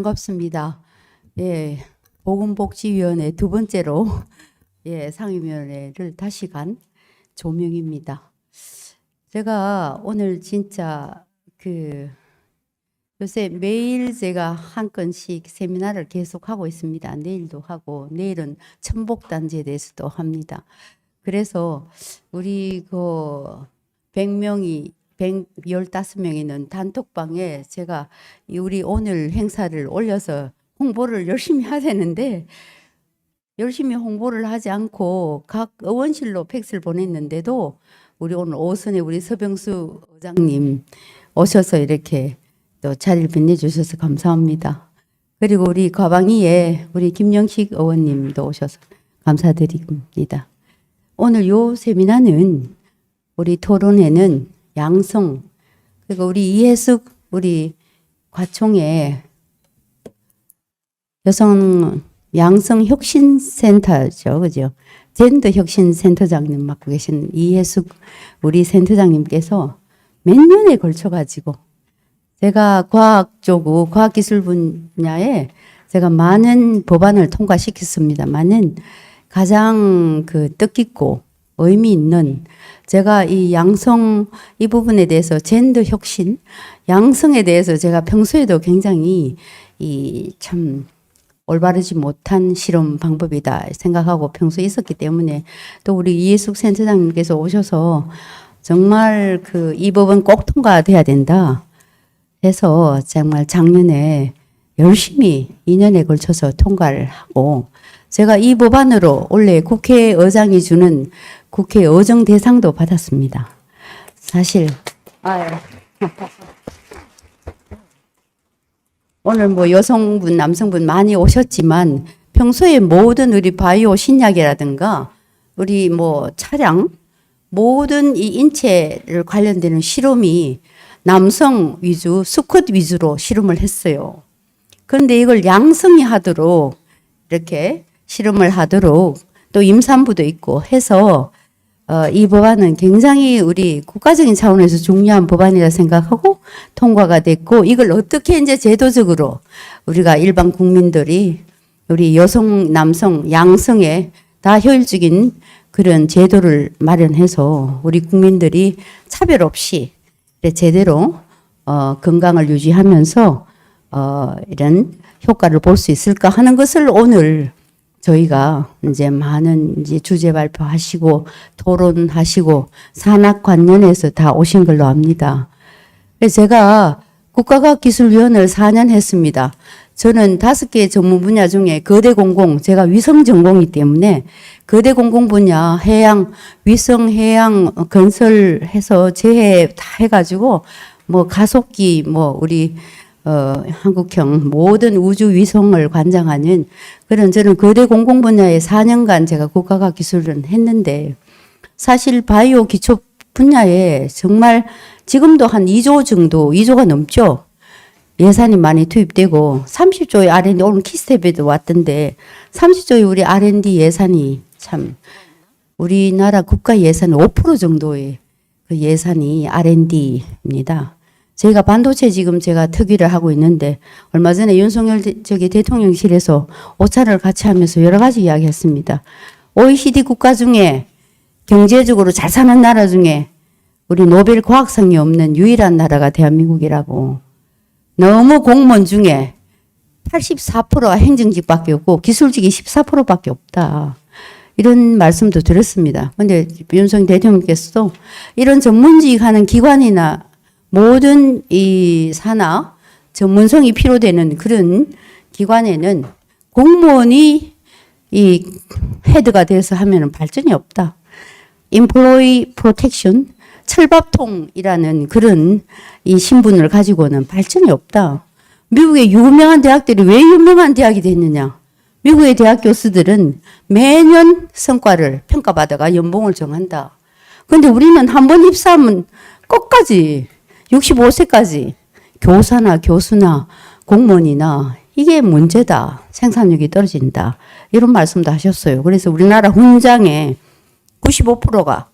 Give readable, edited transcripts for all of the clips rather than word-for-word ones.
반갑습니다. 예, 보건복지위원회 두 번째로 예, 상임위원회를 다시 간 조명입니다. 제가 오늘 진짜 요새 매일 제가 한 건씩 세미나를 계속 하고 있습니다. 내일도 하고 내일은 천복단지에 대해서도 합니다. 그래서 우리 115명이 있는 단톡방에 제가 우리 오늘 행사를 올려서 홍보를 열심히 해야 되는데 열심히 홍보를 하지 않고 각 의원실로 팩스를 보냈는데도 우리 오늘 오선에 우리 서병수 의장님 오셔서 이렇게 또 자리를 빛내주셔서 감사합니다. 그리고 우리 과방위에 우리 김영식 의원님도 오셔서 감사드립니다. 오늘 요 세미나는 우리 토론회는 양성 그리고 우리 이혜숙 우리 과총의 여성 양성 혁신센터죠, 그죠? 젠더 혁신센터장님 맡고 계신 이혜숙 우리 센터장님께서 몇 년에 걸쳐 가지고 제가 과학기술 분야에 제가 많은 법안을 통과시켰습니다만은 가장 뜻깊고 의미 있는 제가 이 양성 이 부분에 대해서 젠더 혁신 양성에 대해서 제가 평소에도 굉장히 참 올바르지 못한 실험 방법이다 생각하고 평소에 있었기 때문에 또 우리 이혜숙 센터장님께서 오셔서 정말 이 법은 꼭 통과돼야 된다 해서 정말 작년에 열심히 2년에 걸쳐서 통과를 하고 제가 이 법안으로 원래 국회의장이 주는 국회의정 대상도 받았습니다. 사실 오늘 여성분, 남성분 많이 오셨지만 평소에 모든 우리 바이오 신약이라든가 우리 차량 모든 이 인체를 관련되는 실험이 남성 위주, 수컷 위주로 실험을 했어요. 그런데 이걸 양성이 하도록 이렇게 실험을 하도록 또 임산부도 있고 해서 이 법안은 굉장히 우리 국가적인 차원에서 중요한 법안이라 생각하고 통과가 됐고 이걸 어떻게 이제 제도적으로 우리가 일반 국민들이 우리 여성, 남성, 양성에 다 효율적인 그런 제도를 마련해서 우리 국민들이 차별 없이 제대로 건강을 유지하면서 이런 효과를 볼 수 있을까 하는 것을 오늘 저희가 이제 많은 주제 발표하시고 토론하시고 산학 관련해서 다 오신 걸로 압니다. 그래서 제가 국가과학기술위원을 4년 했습니다. 저는 5개 전문 분야 중에 거대 공공, 제가 위성 전공이기 때문에 거대 공공 분야, 해양, 위성, 해양, 건설해서 재해 다 해가지고 가속기, 우리 한국형 모든 우주 위성을 관장하는 그런 저는 거대 공공 분야에 4년간 제가 국가과학기술을 했는데 사실 바이오 기초 분야에 정말 지금도 한 2조 정도, 2조가 넘죠. 예산이 많이 투입되고 30조의 R&D, 오늘 키스텝에도 왔던데 30조의 우리 R&D 예산이 참 우리나라 국가 예산 5% 정도의 그 예산이 R&D입니다. 저희가 반도체 지금 제가 특위를 하고 있는데 얼마 전에 윤석열 대통령실에서 오차를 같이 하면서 여러 가지 이야기했습니다. OECD 국가 중에 경제적으로 잘 사는 나라 중에 우리 노벨 과학상이 없는 유일한 나라가 대한민국이라고. 너무 공무원 중에 84%가 행정직밖에 없고 기술직이 14%밖에 없다. 이런 말씀도 드렸습니다. 그런데 윤석열 대통령께서도 이런 전문직 하는 기관이나 모든 이 산하 전문성이 필요되는 그런 기관에는 공무원이 이 헤드가 돼서 하면은 발전이 없다. Employee Protection, 철밥통이라는 그런 이 신분을 가지고는 발전이 없다. 미국의 유명한 대학들이 왜 유명한 대학이 됐느냐? 미국의 대학 교수들은 매년 성과를 평가받아가 연봉을 정한다. 그런데 우리는 한 번 입사하면 끝까지 65세까지 교사나 교수나 공무원이나 이게 문제다. 생산력이 떨어진다. 이런 말씀도 하셨어요. 그래서 우리나라 훈장의 95%가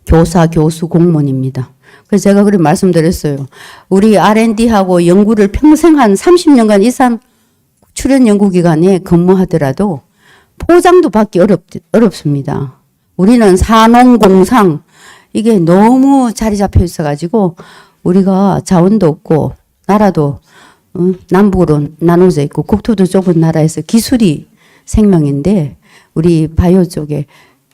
교사, 교수, 공무원입니다. 그래서 제가 그렇게 말씀드렸어요. 우리 R&D하고 연구를 평생 한 30년간 이상 출연 연구기관에 근무하더라도 포장도 받기 어렵습니다. 우리는 산업공상 이게 너무 자리 잡혀 있어가지고 우리가 자원도 없고 나라도 남북으로 나눠져 있고 국토도 좁은 나라에서 기술이 생명인데 우리 바이오 쪽에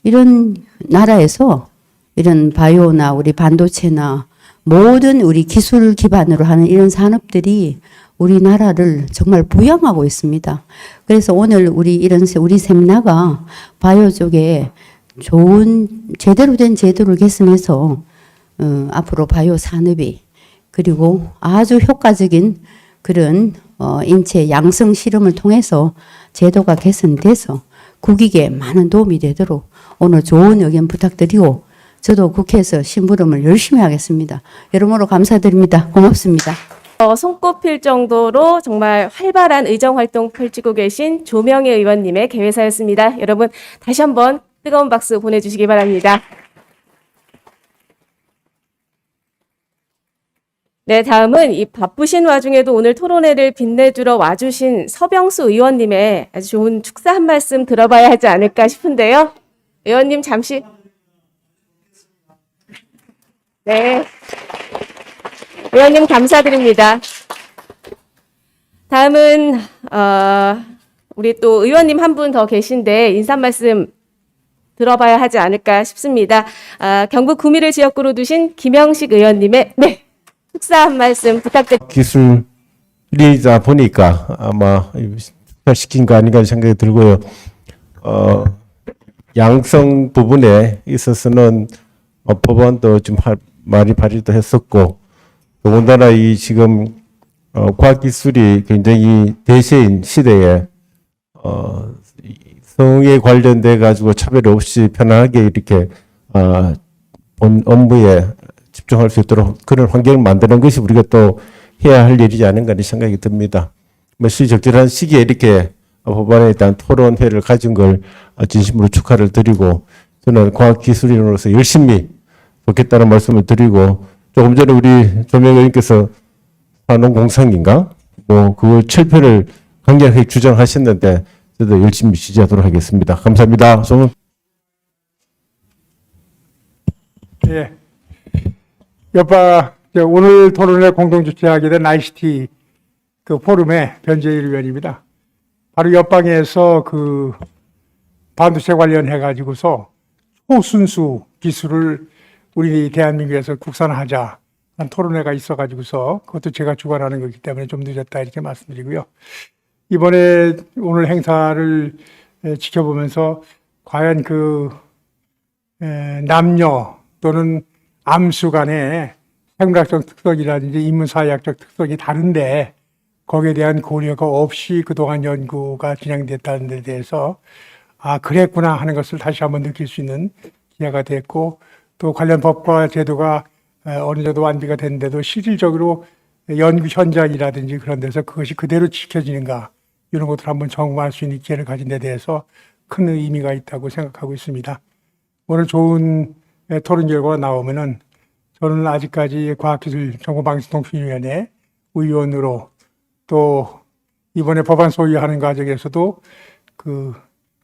이런 나라에서 이런 바이오나 우리 반도체나 모든 우리 기술 기반으로 하는 이런 산업들이 우리나라를 정말 부양하고 있습니다. 그래서 오늘 우리 세미나가 바이오 쪽에 좋은 제대로 된 제도를 개선해서 앞으로 바이오 산업이 그리고 아주 효과적인 그런 인체 양성 실험을 통해서 제도가 개선돼서 국익에 많은 도움이 되도록 오늘 좋은 의견 부탁드리고 저도 국회에서 심부름을 열심히 하겠습니다. 여러모로 감사드립니다. 고맙습니다. 손꼽힐 정도로 정말 활발한 의정활동 펼치고 계신 조명희 의원님의 개회사였습니다. 여러분 다시 한번 뜨거운 박수 보내주시기 바랍니다. 네, 다음은 이 바쁘신 와중에도 오늘 토론회를 빛내주러 와주신 서병수 의원님의 아주 좋은 축사 한 말씀 들어봐야 하지 않을까 싶은데요. 의원님 잠시. 네. 의원님 감사드립니다. 다음은 우리 또 의원님 한 분 더 계신데 인사 말씀 들어봐야 하지 않을까 싶습니다. 경북 구미를 지역구로 두신 김영식 의원님의 네. 축사 한 말씀 부탁드립니다. 기술이다 보니까 아마 시킨 거 아닌가 생각이 들고요. 양성 부분에 있어서는 법안도 좀 많이 발의도 했었고, 더군다나 이 지금 과학기술이 굉장히 대세인 시대에 성에 관련돼 가지고 차별 없이 편하게 이렇게 본 업무에 집중할 수 있도록 그런 환경을 만드는 것이 우리가 또 해야 할 일이지 않은가 하는 생각이 듭니다. 시적절한 시기에 이렇게 법안에 대한 토론회를 가진 걸 진심으로 축하를 드리고, 저는 과학기술인으로서 열심히 돕겠다는 말씀을 드리고, 조금 전에 우리 조명 의원님께서 산업공상인가? 그 철폐를 강력하게 주장하셨는데, 저도 열심히 지지하도록 하겠습니다. 감사합니다. 예. 오늘 토론회 공동 주최하게 된 ICT 그 포럼의 변재일 의원입니다. 바로 옆방에서 그 반도체 관련해 가지고서 초순수 기술을 우리 대한민국에서 국산화하자 한 토론회가 있어 가지고서 그것도 제가 주관하는 거기 때문에 좀 늦었다 이렇게 말씀드리고요. 이번에 오늘 행사를 지켜보면서 과연 그 남녀 또는 암수 간의 생물학적 특성이라든지 인문사회학적 특성이 다른데 거기에 대한 고려가 없이 그동안 연구가 진행됐다는 데 대해서 그랬구나 하는 것을 다시 한번 느낄 수 있는 기회가 됐고, 또 관련 법과 제도가 어느 정도 완비가 됐는데도 실질적으로 연구 현장이라든지 그런 데서 그것이 그대로 지켜지는가 이런 것들을 한번 점검할 수 있는 기회를 가진 데 대해서 큰 의미가 있다고 생각하고 있습니다. 오늘 좋은 토론 결과가 나오면은 저는 아직까지 과학기술정보방송통신위원회 의원으로 또 이번에 법안 소위하는 과정에서도 그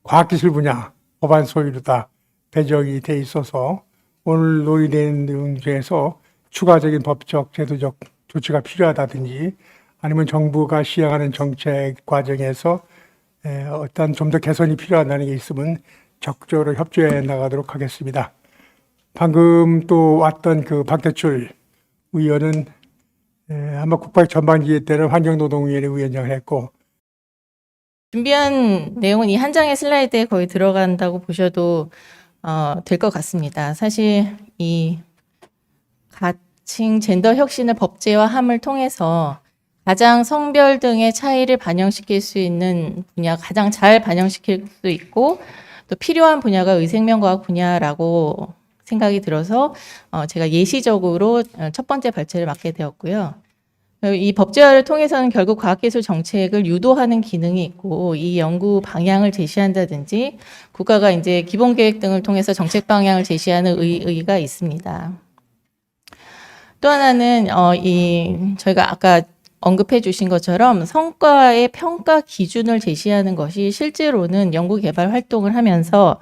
과학기술 분야 법안 소위로다 배정이 돼 있어서 오늘 논의되는 내용 중에서 추가적인 법적, 제도적 조치가 필요하다든지 아니면 정부가 시행하는 정책 과정에서 어떤 좀 더 개선이 필요하다는 게 있으면 적극적으로 협조해 나가도록 하겠습니다. 방금 또 왔던 그 박대출 의원은 아마 국방 전반기회 때는 환경노동위원회 위원장을 했고, 준비한 내용은 이 한 장의 슬라이드에 거의 들어간다고 보셔도 될 것 같습니다. 사실 이 가칭 젠더 혁신을 법제화함을 통해서 가장 성별 등의 차이를 반영시킬 수 있는 분야, 가장 잘 반영시킬 수 있고 또 필요한 분야가 의생명과학 분야라고 생각이 들어서 제가 예시적으로 첫 번째 발제를 맡게 되었고요. 이 법제화를 통해서는 결국 과학기술 정책을 유도하는 기능이 있고 이 연구 방향을 제시한다든지 국가가 이제 기본계획 등을 통해서 정책 방향을 제시하는 의의가 있습니다. 또 하나는 저희가 아까 언급해 주신 것처럼 성과의 평가 기준을 제시하는 것이 실제로는 연구 개발 활동을 하면서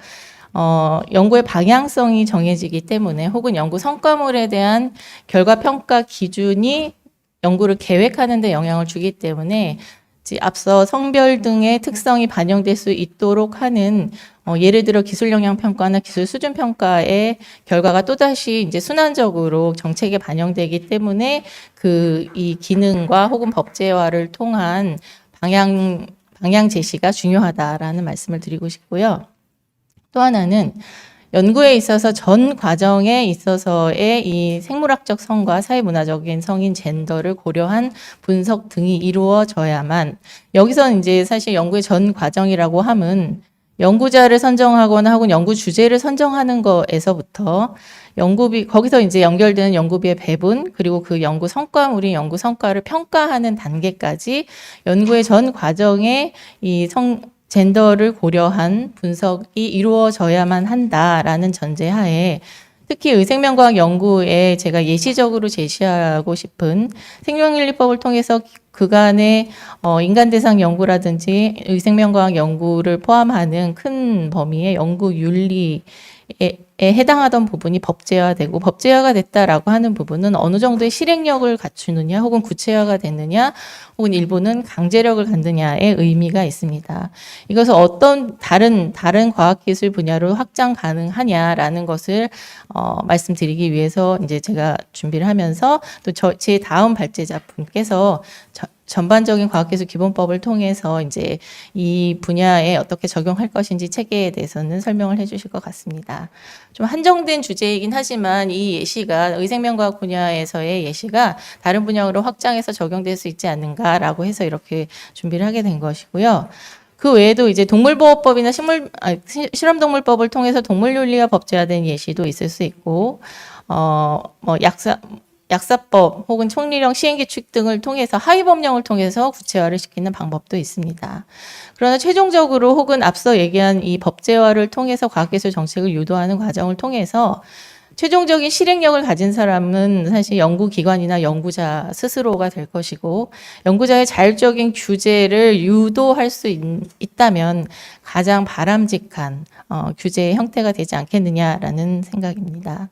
연구의 방향성이 정해지기 때문에 혹은 연구 성과물에 대한 결과 평가 기준이 연구를 계획하는 데 영향을 주기 때문에 앞서 성별 등의 특성이 반영될 수 있도록 하는 예를 들어 기술 영향 평가나 기술 수준 평가의 결과가 또다시 이제 순환적으로 정책에 반영되기 때문에 이 기능과 혹은 법제화를 통한 방향 제시가 중요하다라는 말씀을 드리고 싶고요. 또 하나는 연구에 있어서 전 과정에 있어서의 이 생물학적 성과 사회문화적인 성인 젠더를 고려한 분석 등이 이루어져야만, 여기서 이제 사실 연구의 전 과정이라고 함은 연구자를 선정하거나 혹은 연구 주제를 선정하는 거에서부터 거기서 이제 연결되는 연구비의 배분, 그리고 그 연구 성과물이 연구 성과를 평가하는 단계까지 연구의 전 과정에 젠더를 고려한 분석이 이루어져야만 한다라는 전제하에, 특히 의생명과학 연구에 제가 예시적으로 제시하고 싶은 생명윤리법을 통해서 그간의 인간 대상 연구라든지 의생명과학 연구를 포함하는 큰 범위의 연구 윤리에 해당하던 부분이 법제화되고, 법제화가 됐다라고 하는 부분은 어느 정도의 실행력을 갖추느냐 혹은 구체화가 됐느냐 혹은 일부는 강제력을 갖느냐의 의미가 있습니다. 이것을 어떤 다른 과학기술 분야로 확장 가능하냐라는 것을 말씀드리기 위해서 이제 제가 준비를 하면서 또 제 다음 발제자분께서 전반적인 과학기술 기본법을 통해서 이제 이 분야에 어떻게 적용할 것인지 체계에 대해서는 설명을 해주실 것 같습니다. 좀 한정된 주제이긴 하지만 이 예시가 의생명과학 분야에서의 예시가 다른 분야로 확장해서 적용될 수 있지 않는가라고 해서 이렇게 준비를 하게 된 것이고요. 그 외에도 이제 동물보호법이나 실험동물법을 통해서 동물윤리가 법제화된 예시도 있을 수 있고, 약사법 혹은 총리령 시행규칙 등을 통해서 하위법령을 통해서 구체화를 시키는 방법도 있습니다. 그러나 최종적으로 혹은 앞서 얘기한 이 법제화를 통해서 과학기술 정책을 유도하는 과정을 통해서 최종적인 실행력을 가진 사람은 사실 연구기관이나 연구자 스스로가 될 것이고, 연구자의 자율적인 규제를 유도할 수 있다면 가장 바람직한 규제의 형태가 되지 않겠느냐라는 생각입니다.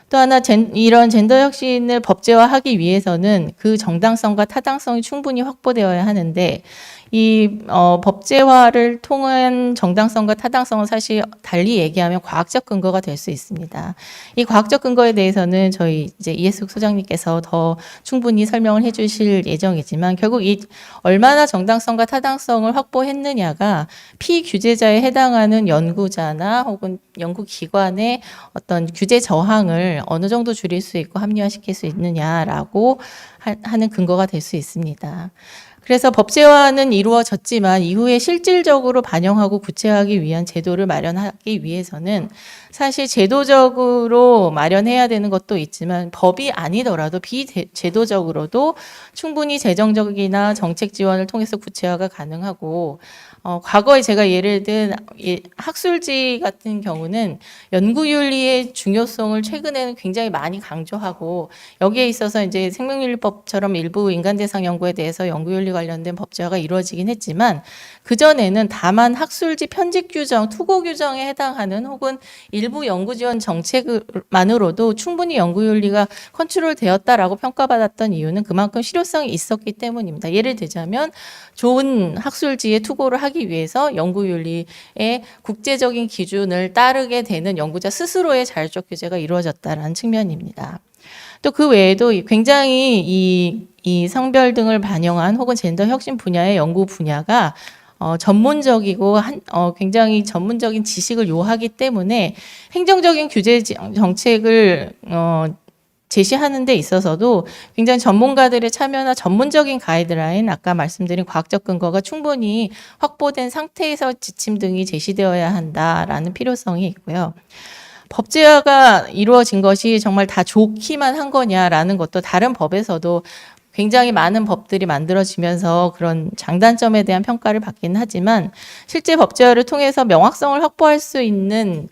또 하나 이런 젠더 혁신을 법제화하기 위해서는 그 정당성과 타당성이 충분히 확보되어야 하는데, 이 법제화를 통한 정당성과 타당성은 사실 달리 얘기하면 과학적 근거가 될 수 있습니다. 이 과학적 근거에 대해서는 저희 이제 이해숙 소장님께서 더 충분히 설명을 해주실 예정이지만, 결국 이 얼마나 정당성과 타당성을 확보했느냐가 피규제자에 해당하는 연구자나 혹은 연구기관의 어떤 규제 저항을 어느 정도 줄일 수 있고 합리화시킬 수 있느냐라고 하는 근거가 될 수 있습니다. 그래서 법제화는 이루어졌지만 이후에 실질적으로 반영하고 구체화하기 위한 제도를 마련하기 위해서는 사실 제도적으로 마련해야 되는 것도 있지만, 법이 아니더라도 비제도적으로도 충분히 재정적이나 정책 지원을 통해서 구체화가 가능하고, 과거에 제가 예를 든 학술지 같은 경우는 연구윤리의 중요성을 최근에는 굉장히 많이 강조하고, 여기에 있어서 이제 생명윤리법처럼 일부 인간 대상 연구에 대해서 연구윤리 관련된 법제화가 이루어지긴 했지만, 그전에는 다만 학술지 편집 규정, 투고 규정에 해당하는 혹은 일부 연구 지원 정책만으로도 충분히 연구윤리가 컨트롤되었다라고 평가받았던 이유는 그만큼 실효성이 있었기 때문입니다. 예를 들자면 좋은 학술지에 투고를 하기 위해서 연구윤리의 국제적인 기준을 따르게 되는 연구자 스스로의 자율적 규제가 이루어졌다는 측면입니다. 또 그 외에도 굉장히 이 성별 등을 반영한 혹은 젠더 혁신 분야의 연구 분야가 전문적이고 굉장히 전문적인 지식을 요하기 때문에 행정적인 규제 정책을 제시하는 데 있어서도 굉장히 전문가들의 참여나 전문적인 가이드라인, 아까 말씀드린 과학적 근거가 충분히 확보된 상태에서 지침 등이 제시되어야 한다라는 필요성이 있고요. 법제화가 이루어진 것이 정말 다 좋기만 한 거냐라는 것도 다른 법에서도 굉장히 많은 법들이 만들어지면서 그런 장단점에 대한 평가를 받긴 하지만 실제 법제화를 통해서 명확성을 확보할 수 있는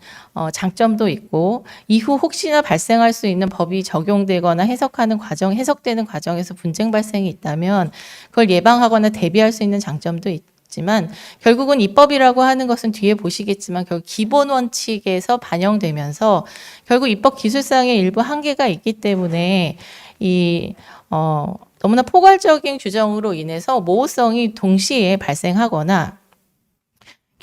장점도 있고 이후 혹시나 발생할 수 있는 법이 적용되거나 해석되는 과정에서 분쟁 발생이 있다면 그걸 예방하거나 대비할 수 있는 장점도 있지만 결국은 입법이라고 하는 것은 뒤에 보시겠지만 결국 기본 원칙에서 반영되면서 결국 입법 기술상의 일부 한계가 있기 때문에 너무나 포괄적인 규정으로 인해서 모호성이 동시에 발생하거나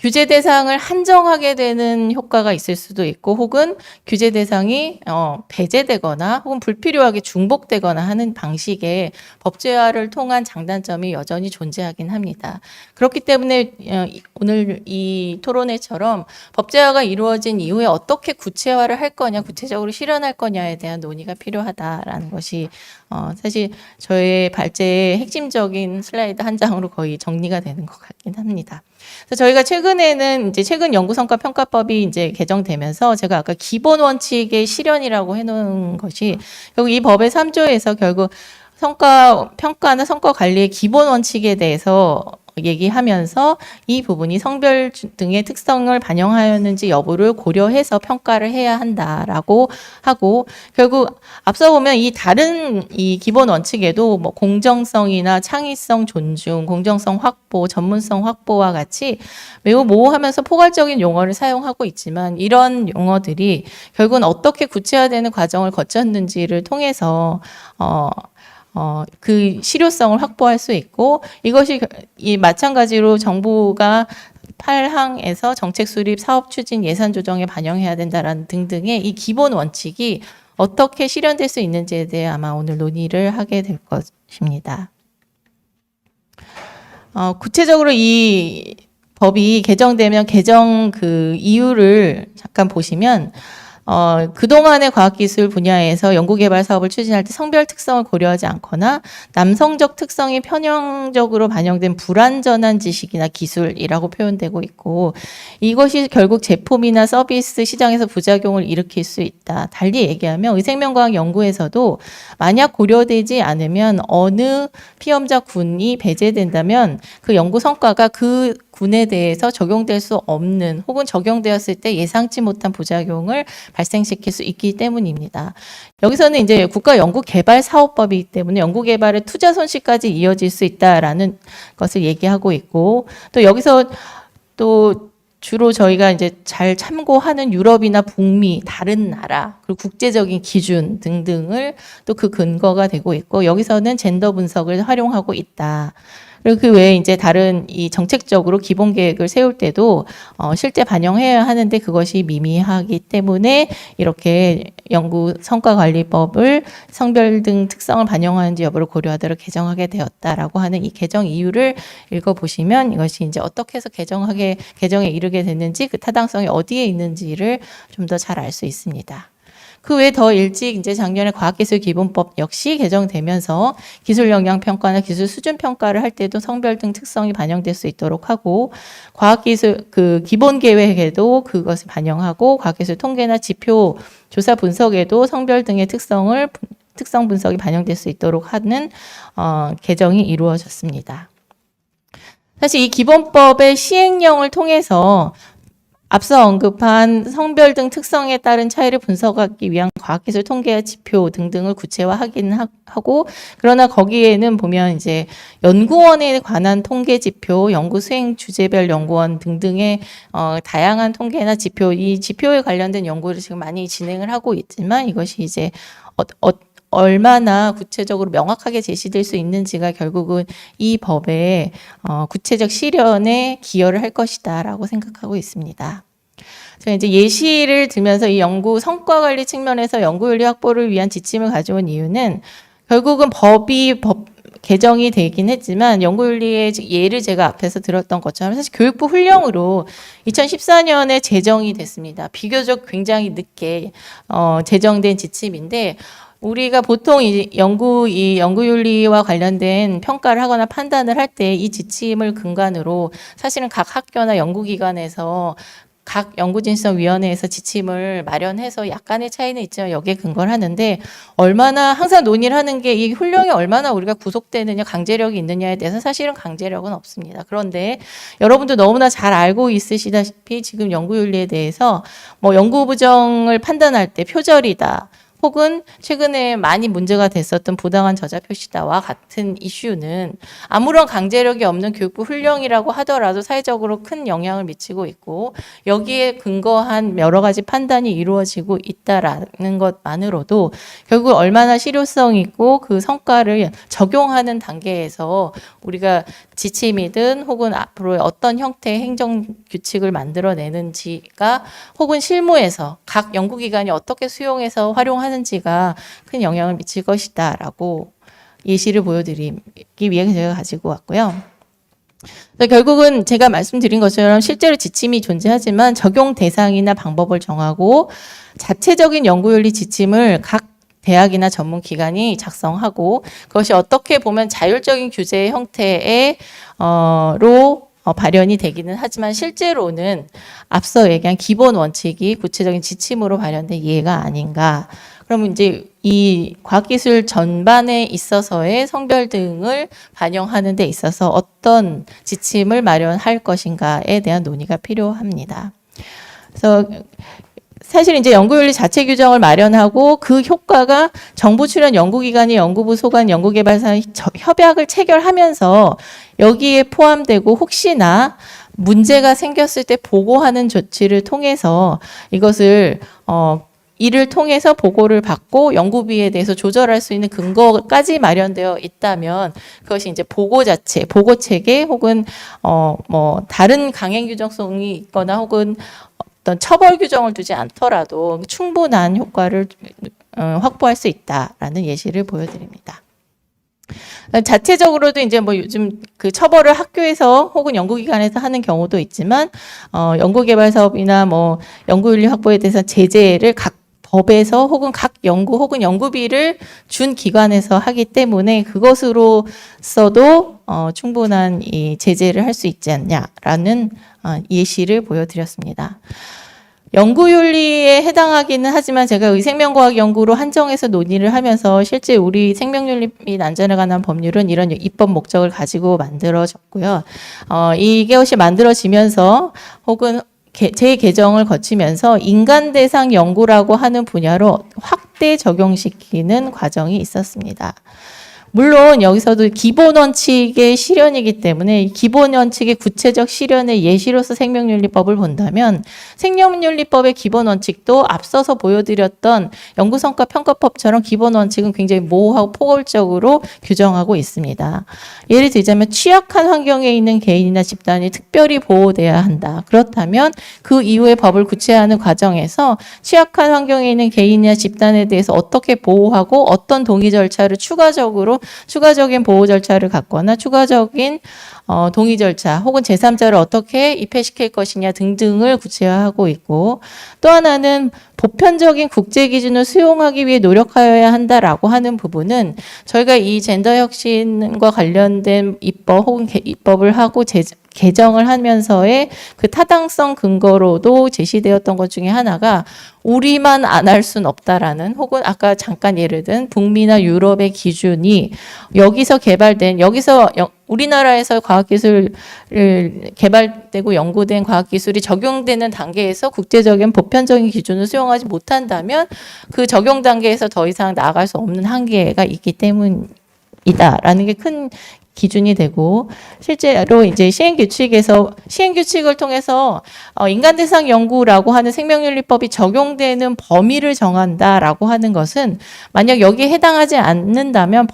규제 대상을 한정하게 되는 효과가 있을 수도 있고 혹은 규제 대상이 배제되거나 혹은 불필요하게 중복되거나 하는 방식의 법제화를 통한 장단점이 여전히 존재하긴 합니다. 그렇기 때문에 오늘 이 토론회처럼 법제화가 이루어진 이후에 어떻게 구체화를 할 거냐, 구체적으로 실현할 거냐에 대한 논의가 필요하다라는 것이 사실 저의 발제의 핵심적인 슬라이드 한 장으로 거의 정리가 되는 것 같긴 합니다. 그래서 저희가 최근에는 이제 최근 연구성과 평가법이 이제 개정되면서 제가 아까 기본 원칙의 실현이라고 해놓은 것이 결국 이 법의 3조에서 결국 평가나 성과 관리의 기본 원칙에 대해서 얘기하면서 이 부분이 성별 등의 특성을 반영하였는지 여부를 고려해서 평가를 해야 한다라고 하고 결국 앞서 보면 이 다른 이 기본 원칙에도 뭐 공정성이나 창의성 존중, 공정성 확보, 전문성 확보와 같이 매우 모호하면서 포괄적인 용어를 사용하고 있지만 이런 용어들이 결국은 어떻게 구체화되는 과정을 거쳤는지를 통해서 그 실효성을 확보할 수 있고 이것이 마찬가지로 정부가 8항에서 정책 수립, 사업 추진, 예산 조정에 반영해야 된다라는 등등의 이 기본 원칙이 어떻게 실현될 수 있는지에 대해 아마 오늘 논의를 하게 될 것입니다. 구체적으로 이 법이 개정되면 개정 그 이유를 잠깐 보시면 그동안의 과학기술 분야에서 연구개발 사업을 추진할 때 성별 특성을 고려하지 않거나 남성적 특성이 편향적으로 반영된 불완전한 지식이나 기술이라고 표현되고 있고 이것이 결국 제품이나 서비스 시장에서 부작용을 일으킬 수 있다. 달리 얘기하면 의생명과학 연구에서도 만약 고려되지 않으면 어느 피험자 군이 배제된다면 그 연구 성과가 그 군에 대해서 적용될 수 없는 혹은 적용되었을 때 예상치 못한 부작용을 발생시킬 수 있기 때문입니다. 여기서는 이제 국가연구개발사업법이기 때문에 연구개발의 투자 손실까지 이어질 수 있다라는 것을 얘기하고 있고 또 여기서 또 주로 저희가 이제 잘 참고하는 유럽이나 북미, 다른 나라, 그리고 국제적인 기준 등등을 또 그 근거가 되고 있고 여기서는 젠더 분석을 활용하고 있다. 그리고 그 외에 이제 다른 이 정책적으로 기본 계획을 세울 때도 실제 반영해야 하는데 그것이 미미하기 때문에 이렇게 연구 성과관리법을 성별 등 특성을 반영하는지 여부를 고려하도록 개정하게 되었다라고 하는 이 개정 이유를 읽어보시면 이것이 이제 어떻게 해서 개정에 이르게 됐는지 그 타당성이 어디에 있는지를 좀 더 잘 알 수 있습니다. 그 외에 더 일찍 이제 작년에 과학기술기본법 역시 개정되면서 기술 역량 평가나 기술 수준 평가를 할 때도 성별 등 특성이 반영될 수 있도록 하고 과학기술 그 기본 계획에도 그것을 반영하고 과학기술 통계나 지표 조사 분석에도 성별 등의 특성 분석이 반영될 수 있도록 하는 개정이 이루어졌습니다. 사실 이 기본법의 시행령을 통해서 앞서 언급한 성별 등 특성에 따른 차이를 분석하기 위한 과학기술 통계와 지표 등등을 구체화하긴 하고 그러나 거기에는 보면 이제 연구원에 관한 통계 지표, 연구 수행 주제별 연구원 등등의 다양한 통계나 지표, 이 지표에 관련된 연구를 지금 많이 진행을 하고 있지만 이것이 이제 얼마나 구체적으로 명확하게 제시될 수 있는지가 결국은 이 법의 구체적 실현에 기여를 할 것이다라고 생각하고 있습니다. 제가 이제 예시를 들면서 이 연구 성과 관리 측면에서 연구윤리 확보를 위한 지침을 가져온 이유는 결국은 법 개정이 되긴 했지만 연구윤리의 예를 제가 앞에서 들었던 것처럼 사실 교육부 훈령으로 2014년에 제정이 됐습니다. 비교적 굉장히 늦게 제정된 지침인데 우리가 보통 이 연구윤리와 관련된 평가를 하거나 판단을 할 때 이 지침을 근간으로 사실은 각 학교나 연구기관에서 각 연구진성위원회에서 지침을 마련해서 약간의 차이는 있지만 여기에 근거를 하는데 얼마나 항상 논의를 하는 게 이 훈령이 얼마나 우리가 구속되느냐 강제력이 있느냐에 대해서 사실은 강제력은 없습니다. 그런데 여러분도 너무나 잘 알고 있으시다시피 지금 연구윤리에 대해서 뭐 연구부정을 판단할 때 표절이다. 혹은 최근에 많이 문제가 됐었던 부당한 저자 표시다와 같은 이슈는 아무런 강제력이 없는 교육부 훈령이라고 하더라도 사회적으로 큰 영향을 미치고 있고 여기에 근거한 여러 가지 판단이 이루어지고 있다라는 것만으로도 결국 얼마나 실효성 있고 그 성과를 적용하는 단계에서 우리가 지침이든 혹은 앞으로 어떤 형태의 행정 규칙을 만들어내는지가 혹은 실무에서 각 연구기관이 어떻게 수용해서 활용하는지가 큰 영향을 미칠 것이다라고 예시를 보여드리기 위해 제가 가지고 왔고요. 결국은 제가 말씀드린 것처럼 실제로 지침이 존재하지만 적용 대상이나 방법을 정하고 자체적인 연구윤리 지침을 각 대학이나 전문기관이 작성하고 그것이 어떻게 보면 자율적인 규제의 형태의 발현이 되기는 하지만 실제로는 앞서 얘기한 기본 원칙이 구체적인 지침으로 발현된 예가 아닌가. 그러면 이제 이 과학기술 전반에 있어서의 성별 등을 반영하는 데 있어서 어떤 지침을 마련할 것인가에 대한 논의가 필요합니다. 그래서 사실 이제 연구윤리 자체 규정을 마련하고 그 효과가 정부 출연 연구기관이 연구부 소관 연구개발사 협약을 체결하면서 여기에 포함되고 혹시나 문제가 생겼을 때 보고하는 조치를 통해서 이것을 이를 통해서 보고를 받고 연구비에 대해서 조절할 수 있는 근거까지 마련되어 있다면 그것이 이제 보고 자체, 보고 체계 혹은 뭐 다른 강행 규정성이 있거나 혹은 어떤 처벌 규정을 두지 않더라도 충분한 효과를 확보할 수 있다라는 예시를 보여드립니다. 자체적으로도 이제 뭐 요즘 그 처벌을 학교에서 혹은 연구기관에서 하는 경우도 있지만 연구개발 사업이나 뭐 연구윤리 확보에 대해서 제재를 각 법에서 혹은 각 연구 혹은 연구비를 준 기관에서 하기 때문에 그것으로서도 충분한 이 제재를 할 수 있지 않냐라는 예시를 보여드렸습니다. 연구윤리에 해당하기는 하지만 제가 의생명과학 연구로 한정해서 논의를 하면서 실제 우리 생명윤리 및 안전에 관한 법률은 이런 입법 목적을 가지고 만들어졌고요. 이것이 만들어지면서 혹은 재개정을 거치면서 인간 대상 연구라고 하는 분야로 확대 적용시키는 과정이 있었습니다. 물론 여기서도 기본 원칙의 실현이기 때문에 기본 원칙의 구체적 실현의 예시로서 생명윤리법을 본다면 생명윤리법의 기본 원칙도 앞서서 보여드렸던 연구성과평가법처럼 기본 원칙은 굉장히 모호하고 포괄적으로 규정하고 있습니다. 예를 들자면 취약한 환경에 있는 개인이나 집단이 특별히 보호돼야 한다. 그렇다면 그 이후의 법을 구체화하는 과정에서 취약한 환경에 있는 개인이나 집단에 대해서 어떻게 보호하고 어떤 동의 절차를 추가적인 보호 절차를 갖거나 추가적인 동의 절차 혹은 제3자를 어떻게 입회시킬 것이냐 등등을 구체화하고 있고 또 하나는 보편적인 국제 기준을 수용하기 위해 노력하여야 한다라고 하는 부분은 저희가 이 젠더 혁신과 관련된 입법 혹은 입법을 하고 개정을 하면서의 그 타당성 근거로도 제시되었던 것 중에 하나가 우리만 안 할 순 없다라는 혹은 아까 잠깐 예를 든 북미나 유럽의 기준이 여기서 우리나라에서 과학기술을 개발되고 연구된 과학기술이 적용되는 단계에서 국제적인 보편적인 기준을 수용하지 못한다면 그 적용 단계에서 더 이상 나아갈 수 없는 한계가 있기 때문이다라는 게 큰 기준이 되고 실제로 이제 시행규칙을 통해서 인간 대상 연구라고 하는 생명윤리법이 적용되는 범위를 정한다라고 하는 것은 만약 여기에 해당하지 않는다면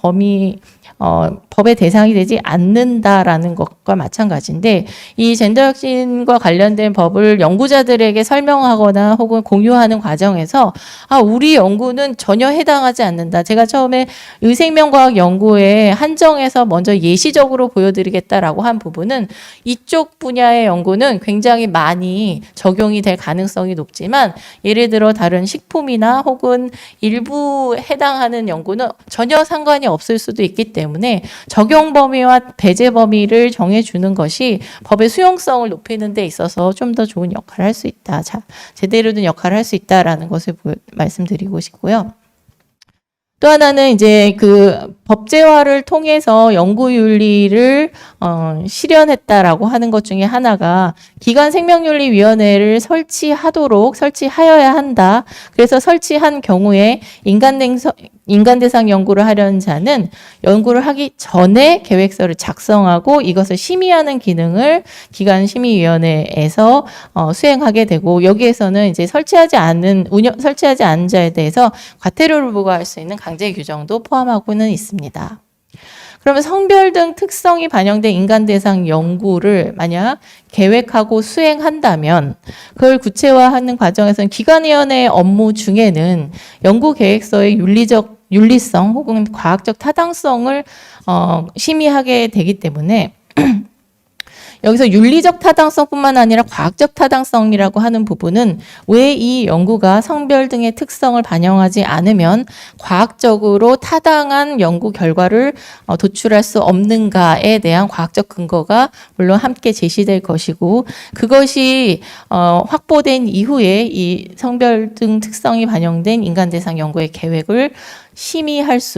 법의 대상이 되지 않는다라는 것과 마찬가지인데 이 젠더 혁신과 관련된 법을 연구자들에게 설명하거나 혹은 공유하는 과정에서 우리 연구는 전혀 해당하지 않는다. 제가 처음에 의생명과학 연구에 한정해서 먼저 예시적으로 보여드리겠다라고 한 부분은 이쪽 분야의 연구는 굉장히 많이 적용이 될 가능성이 높지만 예를 들어 다른 식품이나 혹은 일부 해당하는 연구는 전혀 상관이 없을 수도 있기 때문에 적용 범위와 배제 범위를 정해주는 것이 법의 수용성을 높이는 데 있어서 좀 더 좋은 역할을 할 수 있다. 자, 제대로 된 역할을 할 수 있다라는 것을 말씀드리고 싶고요. 또 하나는 이제 그 법제화를 통해서 연구윤리를 실현했다라고 하는 것 중에 하나가 기관생명윤리위원회를 설치하여야 한다. 그래서 설치한 경우에 인간 대상 연구를 하려는 자는 연구를 하기 전에 계획서를 작성하고 이것을 심의하는 기능을 기관심의위원회에서 수행하게 되고, 여기에서는 이제 설치하지 않은 자에 대해서 과태료를 부과할 수 있는 강제 규정도 포함하고는 있습니다. 그러면 성별 등 특성이 반영된 인간 대상 연구를 만약 계획하고 수행한다면 그걸 구체화하는 과정에서는 기관위원회의 업무 중에는 연구 계획서의 윤리성 혹은 과학적 타당성을 심의하게 되기 때문에 여기서 윤리적 타당성뿐만 아니라 과학적 타당성이라고 하는 부분은 왜 이 연구가 성별 등의 특성을 반영하지 않으면 과학적으로 타당한 연구 결과를 도출할 수 없는가에 대한 과학적 근거가 물론 함께 제시될 것이고, 그것이 확보된 이후에 이 성별 등 특성이 반영된 인간 대상 연구의 계획을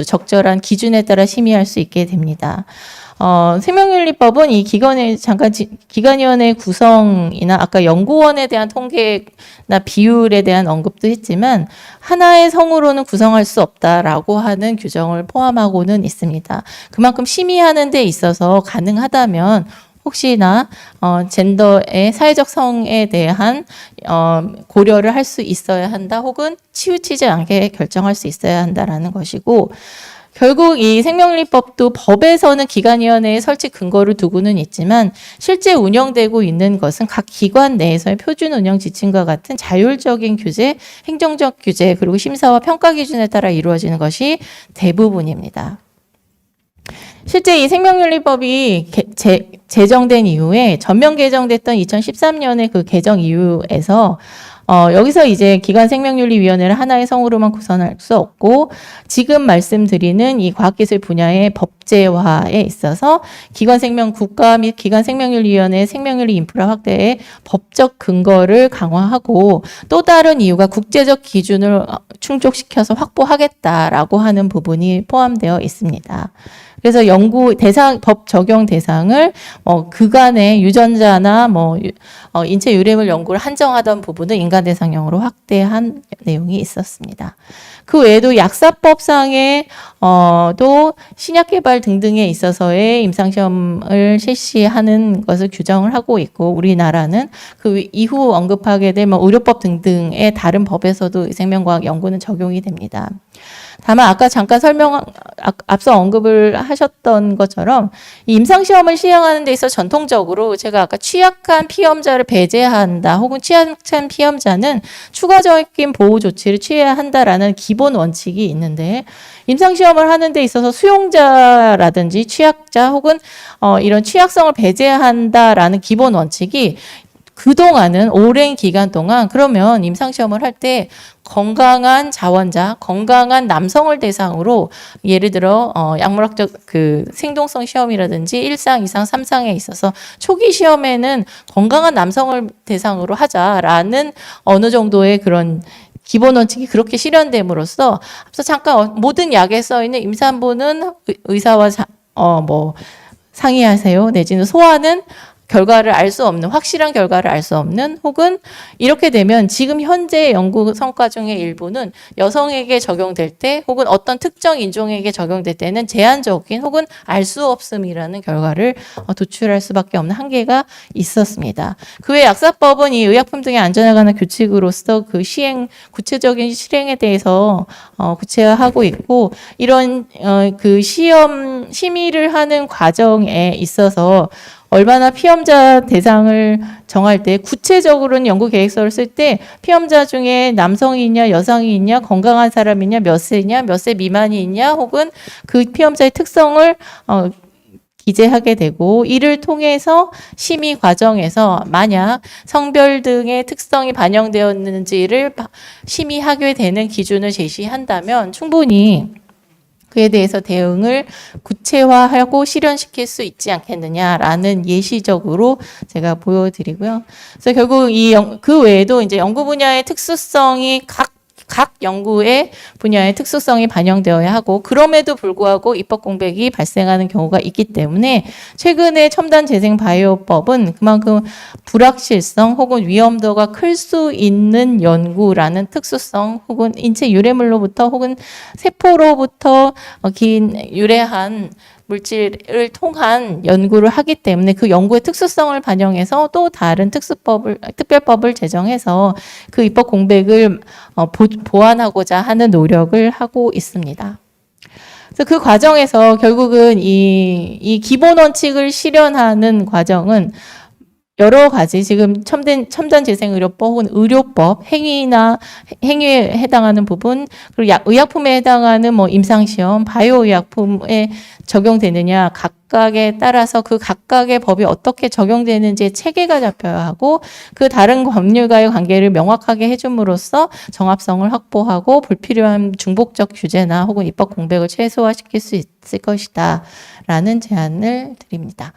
적절한 기준에 따라 심의할 수 있게 됩니다. 생명윤리법은 이 기관위원회 구성이나 아까 연구원에 대한 통계나 비율에 대한 언급도 했지만 하나의 성으로는 구성할 수 없다라고 하는 규정을 포함하고는 있습니다. 그만큼 심의하는 데 있어서 가능하다면 혹시나 젠더의 사회적 성에 대한 고려를 할 수 있어야 한다, 혹은 치우치지 않게 결정할 수 있어야 한다라는 것이고, 결국 이 생명윤리법도 법에서는 기관위원회의 설치 근거를 두고는 있지만 실제 운영되고 있는 것은 각 기관 내에서의 표준 운영 지침과 같은 자율적인 규제, 행정적 규제, 그리고 심사와 평가 기준에 따라 이루어지는 것이 대부분입니다. 실제 이 생명윤리법이 제정된 이후에 전면 개정됐던 2013년의 그 개정 이후에서 여기서 이제 기관생명윤리위원회를 하나의 성으로만 구성할 수 없고, 지금 말씀드리는 이 과학기술 분야의 법제화에 있어서 국가 및 기관생명윤리위원회의 생명윤리 인프라 확대의 법적 근거를 강화하고, 또 다른 이유가 국제적 기준을 충족시켜서 확보하겠다라고 하는 부분이 포함되어 있습니다. 그래서 법 적용 대상을 그간의 유전자나 인체 유래물 연구를 한정하던 부분은 인간 대상형으로 확대한 내용이 있었습니다. 그 외에도 약사법상의 또 신약 개발 등등에 있어서의 임상시험을 실시하는 것을 규정을 하고 있고, 우리나라는 그 이후 언급하게 될 의료법 등등의 다른 법에서도 생명과학 연구는 적용이 됩니다. 다만 아까 잠깐 앞서 언급을 하셨던 것처럼 이 임상시험을 시행하는 데 있어 전통적으로 제가 아까 취약한 피험자를 배제한다, 혹은 취약한 피험자는 추가적인 보호 조치를 취해야 한다라는 기본 원칙이 있는데, 임상시험을 하는 데 있어서 수용자라든지 취약자 혹은 이런 취약성을 배제한다라는 기본 원칙이 그동안은 오랜 기간 동안, 그러면 임상시험을 할 때 건강한 자원자, 건강한 남성을 대상으로, 예를 들어 약물학적 그 생동성 시험이라든지 1상, 2상, 3상에 있어서 초기 시험에는 건강한 남성을 대상으로 하자라는 어느 정도의 그런 기본 원칙이 그렇게 실현됨으로써, 앞서 잠깐 모든 약에 써 있는 임산부는 의사와 상의하세요, 내지는 소아는 결과를 알 수 없는, 확실한 결과를 알 수 없는, 혹은 이렇게 되면 지금 현재 연구 성과 중에 일부는 여성에게 적용될 때, 혹은 어떤 특정 인종에게 적용될 때는 제한적인 혹은 알 수 없음이라는 결과를 도출할 수밖에 없는 한계가 있었습니다. 그 외 약사법은 이 의약품 등의 안전에 관한 규칙으로서 그 구체적인 실행에 대해서 구체화하고 있고, 이런 그 심의를 하는 과정에 있어서 얼마나 피험자 대상을 정할 때, 구체적으로는 연구 계획서를 쓸 때 피험자 중에 남성이 있냐, 여성이 있냐, 건강한 사람이 있냐, 몇 세냐, 몇 세 미만이 있냐, 혹은 그 피험자의 특성을 기재하게 되고, 이를 통해서 심의 과정에서 만약 성별 등의 특성이 반영되었는지를 심의하게 되는 기준을 제시한다면 충분히 그에 대해서 대응을 구체화하고 실현시킬 수 있지 않겠느냐라는 예시적으로 제가 보여드리고요. 그래서 결국 그 외에도 이제 연구 분야의 특수성이 각 연구의 분야의 특수성이 반영되어야 하고, 그럼에도 불구하고 입법 공백이 발생하는 경우가 있기 때문에 최근에 첨단 재생 바이오법은 그만큼 불확실성 혹은 위험도가 클 수 있는 연구라는 특수성, 혹은 인체 유래물로부터 혹은 세포로부터 유래한 물질을 통한 연구를 하기 때문에 그 연구의 특수성을 반영해서 또 다른 특별법을 제정해서 그 입법 공백을 보완하고자 하는 노력을 하고 있습니다. 그래서 그 과정에서 결국은 이 기본 원칙을 실현하는 과정은 여러 가지, 지금 첨단 재생의료법 혹은 의료법, 행위에 해당하는 부분, 그리고 의약품에 해당하는 임상시험, 바이오 의약품에 적용되느냐, 각각에 따라서 그 각각의 법이 어떻게 적용되는지의 체계가 잡혀야 하고, 그 다른 법률과의 관계를 명확하게 해줌으로써 정합성을 확보하고 불필요한 중복적 규제나 혹은 입법 공백을 최소화시킬 수 있을 것이다 라는 제안을 드립니다.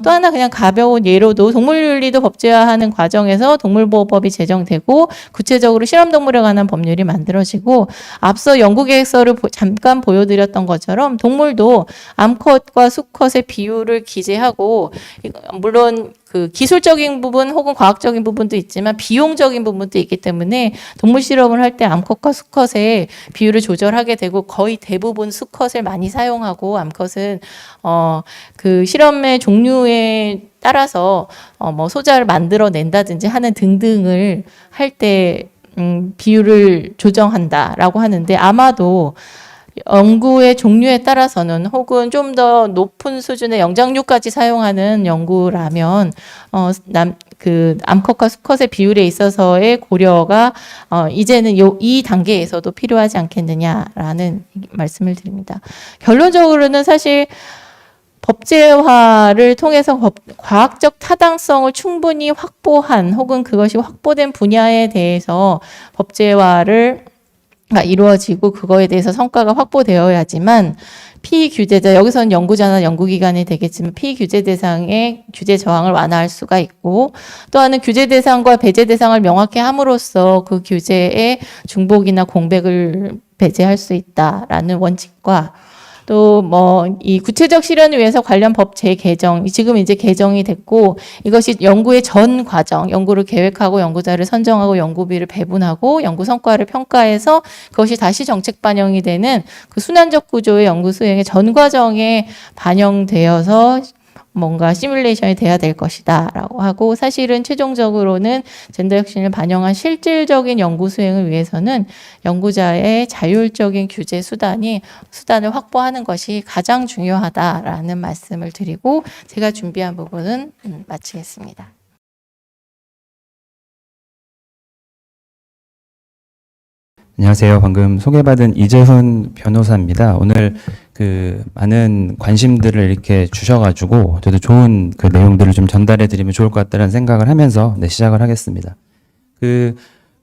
또 하나 그냥 가벼운 예로도 동물윤리도 법제화하는 과정에서 동물보호법이 제정되고 구체적으로 실험동물에 관한 법률이 만들어지고, 앞서 연구계획서를 잠깐 보여드렸던 것처럼 동물도 암컷과 수컷의 비율을 기재하고, 물론 그 기술적인 부분 혹은 과학적인 부분도 있지만 비용적인 부분도 있기 때문에 동물 실험을 할 때 암컷과 수컷의 비율을 조절하게 되고, 거의 대부분 수컷을 많이 사용하고 암컷은 그 실험의 종류에 따라서 소자를 만들어낸다든지 하는 등등을 할 때 비율을 조정한다라고 하는데, 아마도 연구의 종류에 따라서는 혹은 좀 더 높은 수준의 영장류까지 사용하는 연구라면 그 암컷과 수컷의 비율에 있어서의 고려가 이제는 이 단계에서도 필요하지 않겠느냐라는 말씀을 드립니다. 결론적으로는 사실 법제화를 통해서 과학적 타당성을 충분히 확보한 혹은 그것이 확보된 분야에 대해서 법제화를 이루어지고 그거에 대해서 성과가 확보되어야지만 피규제자, 여기서는 연구자나 연구기관이 되겠지만 피규제 대상의 규제 저항을 완화할 수가 있고, 또 하나는 규제 대상과 배제 대상을 명확히 함으로써 그 규제의 중복이나 공백을 배제할 수 있다라는 원칙과, 또 이 구체적 실현을 위해서 관련 법 재개정, 지금 이제 개정이 됐고, 이것이 연구의 전 과정, 연구를 계획하고 연구자를 선정하고 연구비를 배분하고 연구 성과를 평가해서 그것이 다시 정책 반영이 되는 그 순환적 구조의 연구 수행의 전 과정에 반영되어서 뭔가 시뮬레이션이 돼야 될 것이다 라고 하고, 사실은 최종적으로는 젠더 혁신을 반영한 실질적인 연구 수행을 위해서는 연구자의 자율적인 규제 수단을 확보하는 것이 가장 중요하다라는 말씀을 드리고, 제가 준비한 부분은 마치겠습니다. 안녕하세요. 방금 소개받은 이재훈 변호사입니다. 오늘 그 많은 관심들을 이렇게 주셔가지고 저도 좋은 그 내용들을 좀 전달해 드리면 좋을 것 같다는 생각을 하면서 시작을 하겠습니다. 그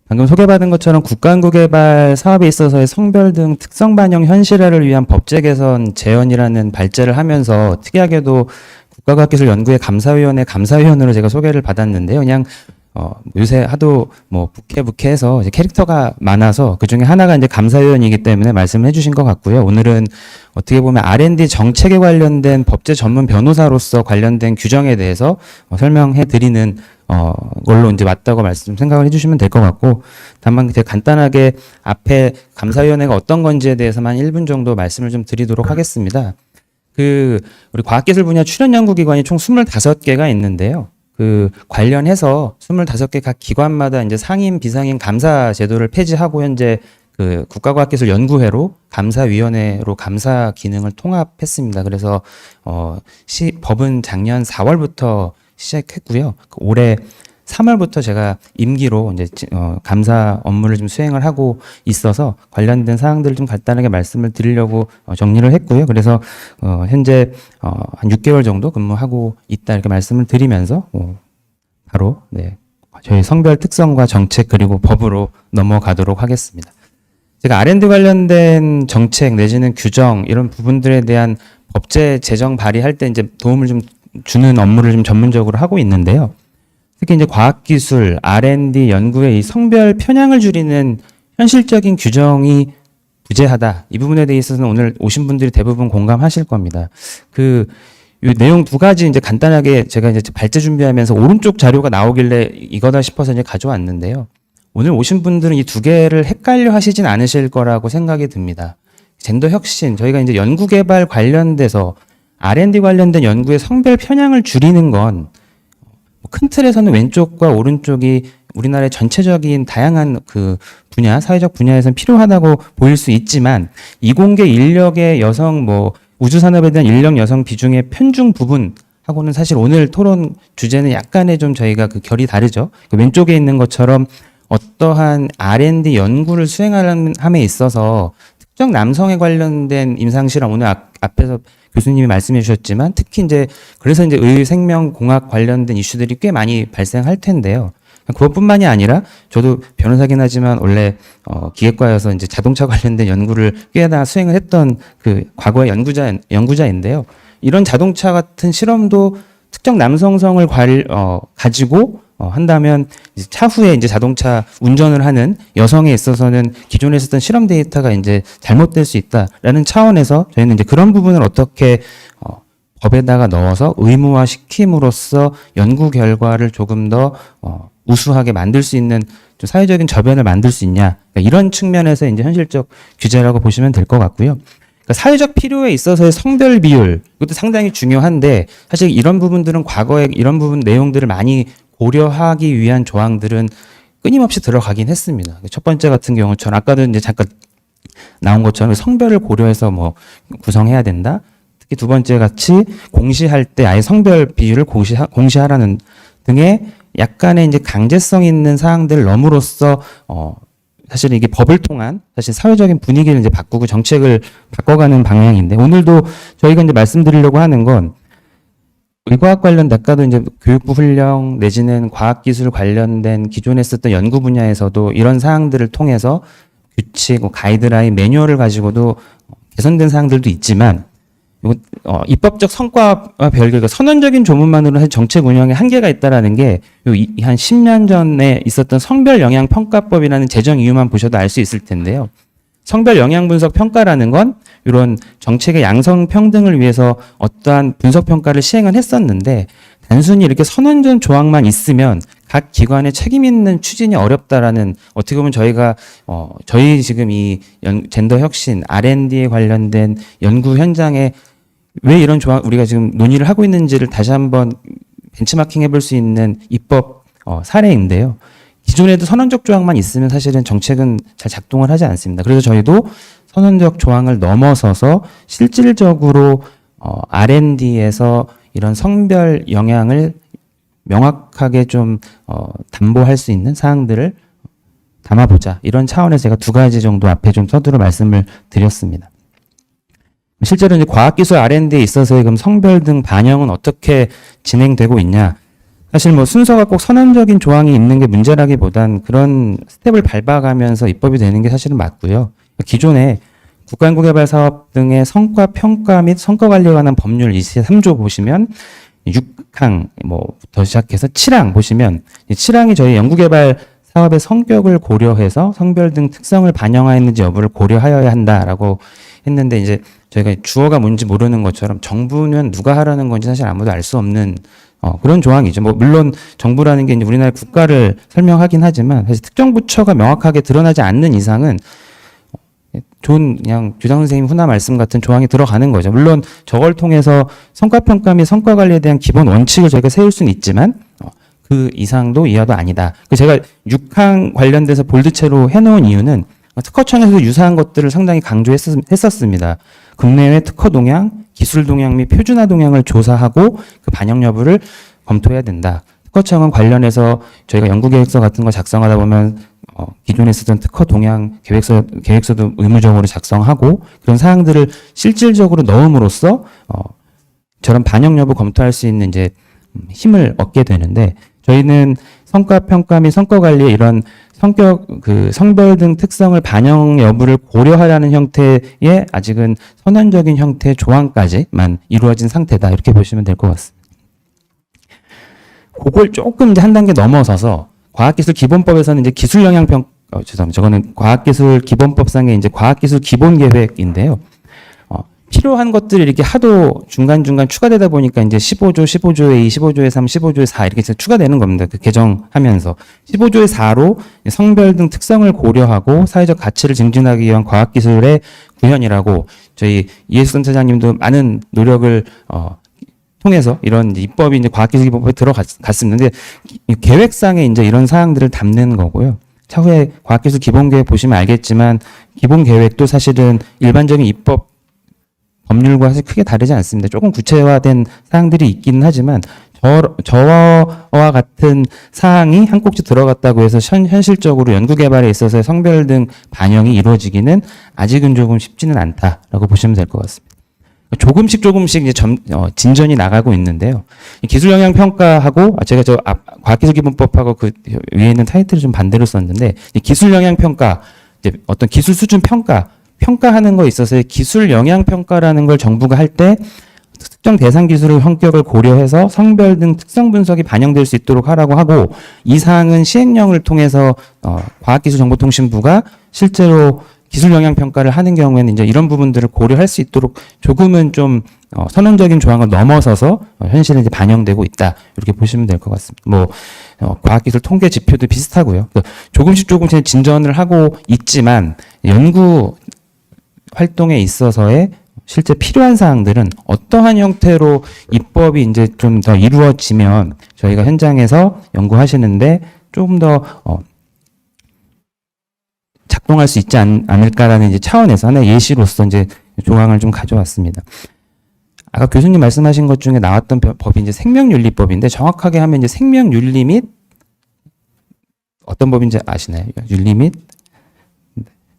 방금 소개받은 것처럼 국가연구개발 사업에 있어서의 성별 등 특성 반영 현실화를 위한 법제 개선 제언이라는 발제를 하면서 특이하게도 국가과학기술연구회 감사위원회 감사위원으로 제가 소개를 받았는데요. 그냥 요새 하도 부캐해서 이제 캐릭터가 많아서 그 중에 하나가 이제 감사위원이기 때문에 말씀을 해주신 것 같고요. 오늘은 어떻게 보면 R&D 정책에 관련된 법제 전문 변호사로서 관련된 규정에 대해서 설명해 드리는 걸로 이제 맞다고 생각을 해주시면 될 것 같고, 다만 이제 간단하게 앞에 감사위원회가 어떤 건지에 대해서만 1분 정도 말씀을 좀 드리도록 하겠습니다. 우리 과학기술 분야 출연 연구기관이 총 25개가 있는데요. 그 관련해서 25개 각 기관마다 이제 상임, 비상임 감사 제도를 폐지하고 현재 그 국가과학기술연구회로 감사위원회로 감사 기능을 통합했습니다. 그래서 법은 작년 4월부터 시작했고요. 올해 3월부터 제가 임기로 이제 감사 업무를 좀 수행을 하고 있어서 관련된 사항들을 좀 간단하게 말씀을 드리려고 정리를 했고요. 그래서 현재 한 6개월 정도 근무하고 있다 이렇게 말씀을 드리면서 바로 저희 성별 특성과 정책 그리고 법으로 넘어가도록 하겠습니다. 제가 R&D 관련된 정책 내지는 규정 이런 부분들에 대한 법제 제정 발의할 때 이제 도움을 좀 주는 업무를 좀 전문적으로 하고 있는데요. 특히 이제 과학기술, R&D 연구의 이 성별 편향을 줄이는 현실적인 규정이 부재하다. 이 부분에 대해서는 오늘 오신 분들이 대부분 공감하실 겁니다. 이 내용 두 가지 이제 간단하게 제가 이제 발제 준비하면서 오른쪽 자료가 나오길래 이거다 싶어서 이제 가져왔는데요. 오늘 오신 분들은 이 두 개를 헷갈려 하시진 않으실 거라고 생각이 듭니다. 젠더 혁신, 저희가 이제 연구개발 관련돼서 R&D 관련된 연구의 성별 편향을 줄이는 건 큰 틀에서는 왼쪽과 오른쪽이 우리나라의 전체적인 다양한 그 분야, 사회적 분야에서는 필요하다고 보일 수 있지만 이공계 인력의 여성 우주산업에 대한 인력 여성 비중의 편중 부분하고는 사실 오늘 토론 주제는 약간의 좀 저희가 그 결이 다르죠. 그 왼쪽에 있는 것처럼 어떠한 R&D 연구를 수행하는 함에 있어서 특정 남성에 관련된 임상실험 오늘 앞에서 교수님이 말씀해 주셨지만 특히 이제 그래서 이제 의생명공학 관련된 이슈들이 꽤 많이 발생할 텐데요. 그것뿐만이 아니라 저도 변호사긴 하지만 원래 기계과여서 이제 자동차 관련된 연구를 꽤나 수행을 했던 그 과거의 연구자인데요. 이런 자동차 같은 실험도 특정 남성성을 가지고 한다면 이제 차후에 이제 자동차 운전을 하는 여성에 있어서는 기존에 있었던 실험 데이터가 이제 잘못될 수 있다라는 차원에서 저희는 이제 그런 부분을 어떻게 법에다가 넣어서 의무화 시킴으로써 연구 결과를 조금 더 우수하게 만들 수 있는 좀 사회적인 저변을 만들 수 있냐, 그러니까 이런 측면에서 이제 현실적 규제라고 보시면 될 것 같고요. 그러니까 사회적 필요에 있어서의 성별 비율, 이것도 상당히 중요한데 사실 이런 부분들은 과거에 이런 부분 내용들을 많이 고려하기 위한 조항들은 끊임없이 들어가긴 했습니다. 첫 번째 같은 경우처럼 아까도 이제 잠깐 나온 것처럼 성별을 고려해서 구성해야 된다. 특히 두 번째 같이 공시할 때 아예 성별 비율을 공시하라는 등의 약간의 이제 강제성 있는 사항들을 넣음으로써 사실 이게 법을 통한 사실 사회적인 분위기를 이제 바꾸고 정책을 바꿔가는 방향인데 오늘도 저희가 이제 말씀드리려고 하는 건 의과학 관련 아까도 이제 교육부 훈령 내지는 과학기술 관련된 기존에 썼던 연구 분야에서도 이런 사항들을 통해서 규칙, 가이드라인, 매뉴얼을 가지고도 개선된 사항들도 있지만 입법적 성과와 별개 선언적인 조문만으로는 사실 정책 운영에 한계가 있다라는 게 한 10년 전에 있었던 성별 영향 평가법이라는 제정 이유만 보셔도 알 수 있을 텐데요. 성별 영향 분석 평가라는 건 이런 정책의 양성 평등을 위해서 어떠한 분석 평가를 시행은 했었는데 단순히 이렇게 선언전 조항만 있으면 각 기관의 책임 있는 추진이 어렵다라는 어떻게 보면 저희가 저희 지금 이 젠더 혁신 R&D에 관련된 연구 현장에 왜 이런 조항 우리가 지금 논의를 하고 있는지를 다시 한번 벤치마킹 해볼 수 있는 입법 사례인데요. 기존에도 선언적 조항만 있으면 사실은 정책은 잘 작동을 하지 않습니다. 그래서 저희도 선언적 조항을 넘어서서 실질적으로 R&D에서 이런 성별 영향을 명확하게 좀 담보할 수 있는 사항들을 담아보자. 이런 차원에서 제가 두 가지 정도 앞에 좀 서두르 말씀을 드렸습니다. 실제로 이제 과학기술 R&D에 있어서의 그럼 성별 등 반영은 어떻게 진행되고 있냐? 사실 순서가 꼭 선언적인 조항이 있는 게 문제라기보단 그런 스텝을 밟아가면서 입법이 되는 게 사실은 맞고요. 기존에 국가연구개발 사업 등의 성과 평가 및 성과 관리에 관한 법률 23조 보시면 6항부터 시작해서 7항 보시면 7항이 저희 연구개발 사업의 성격을 고려해서 성별 등 특성을 반영하였는지 여부를 고려하여야 한다라고 했는데 이제 저희가 주어가 뭔지 모르는 것처럼 정부는 누가 하라는 건지 사실 아무도 알 수 없는 그런 조항이죠. 물론 정부라는 게 이제 우리나라의 국가를 설명하긴 하지만 사실 특정 부처가 명확하게 드러나지 않는 이상은 좋은 그냥 교장 선생님 훈화 말씀 같은 조항이 들어가는 거죠. 물론 저걸 통해서 성과평가 및 성과관리에 대한 기본 원칙을 저희가 세울 수는 있지만 그 이상도 이하도 아니다. 제가 6항 관련돼서 볼드체로 해놓은 이유는 특허청에서도 유사한 것들을 상당히 강조했었습니다. 국내외 특허 동향, 기술 동향 및 표준화 동향을 조사하고 그 반영 여부를 검토해야 된다. 특허청은 관련해서 저희가 연구계획서 같은 거 작성하다 보면 기존에 쓰던 특허 동향 계획서도 의무적으로 작성하고 그런 사항들을 실질적으로 넣음으로써 저런 반영 여부 검토할 수 있는 이제 힘을 얻게 되는데 저희는 성과 평가 및 성과 관리에 이런 성별 등 특성을 반영 여부를 고려하라는 형태의 아직은 선언적인 형태의 조항까지만 이루어진 상태다. 이렇게 보시면 될 것 같습니다. 그걸 조금 이제 한 단계 넘어서서 과학기술기본법에서는 이제 죄송합니다. 저거는 과학기술기본법상의 이제 과학기술 기본계획인데요. 필요한 것들이 이렇게 하도 중간중간 추가되다 보니까 이제 15조의 2, 15조의 3, 15조의 4 이렇게 추가되는 겁니다. 그 개정하면서. 15조의 4로 성별 등 특성을 고려하고 사회적 가치를 증진하기 위한 과학기술의 구현이라고 저희 이해수 센터장님도 많은 노력을 통해서 이런 입법이 이제 과학기술기본법에 들어갔습니다. 근데 계획상에 이제 이런 사항들을 담는 거고요. 차후에 과학기술기본계획 보시면 알겠지만 기본계획도 사실은 일반적인 입법 법률과 사실 크게 다르지 않습니다. 조금 구체화된 사항들이 있기는 하지만 저와 같은 사항이 한 꼭지 들어갔다고 해서 현실적으로 연구개발에 있어서의 성별 등 반영이 이루어지기는 아직은 조금 쉽지는 않다라고 보시면 될 것 같습니다. 조금씩 이제 진전이 나가고 있는데요. 기술 영향 평가하고 제가 과학기술기본법하고 그 위에 있는 타이틀을 좀 반대로 썼는데 기술 영향 평가, 이제 어떤 기술 수준 평가하는 거에 있어서의 기술 영향 평가라는 걸 정부가 할 때 특정 대상 기술의 성격을 고려해서 성별 등 특성 분석이 반영될 수 있도록 하라고 하고 이 사항은 시행령을 통해서 과학기술정보통신부가 실제로 기술 영향 평가를 하는 경우에는 이제 이런 부분들을 고려할 수 있도록 조금은 좀 선언적인 조항을 넘어서서 현실에 이제 반영되고 있다 이렇게 보시면 될 것 같습니다. 과학기술 통계 지표도 비슷하고요. 조금씩 진전을 하고 있지만 연구 활동에 있어서의 실제 필요한 사항들은 어떠한 형태로 입법이 이제 좀 더 이루어지면 저희가 현장에서 연구하시는데 조금 더 작동할 수 있지 않을까라는 이제 차원에서 하나의 예시로서 이제 조항을 좀 가져왔습니다. 아까 교수님 말씀하신 것 중에 나왔던 법이 이제 생명윤리법인데 정확하게 하면 이제 생명윤리 및 어떤 법인지 아시나요? 윤리 및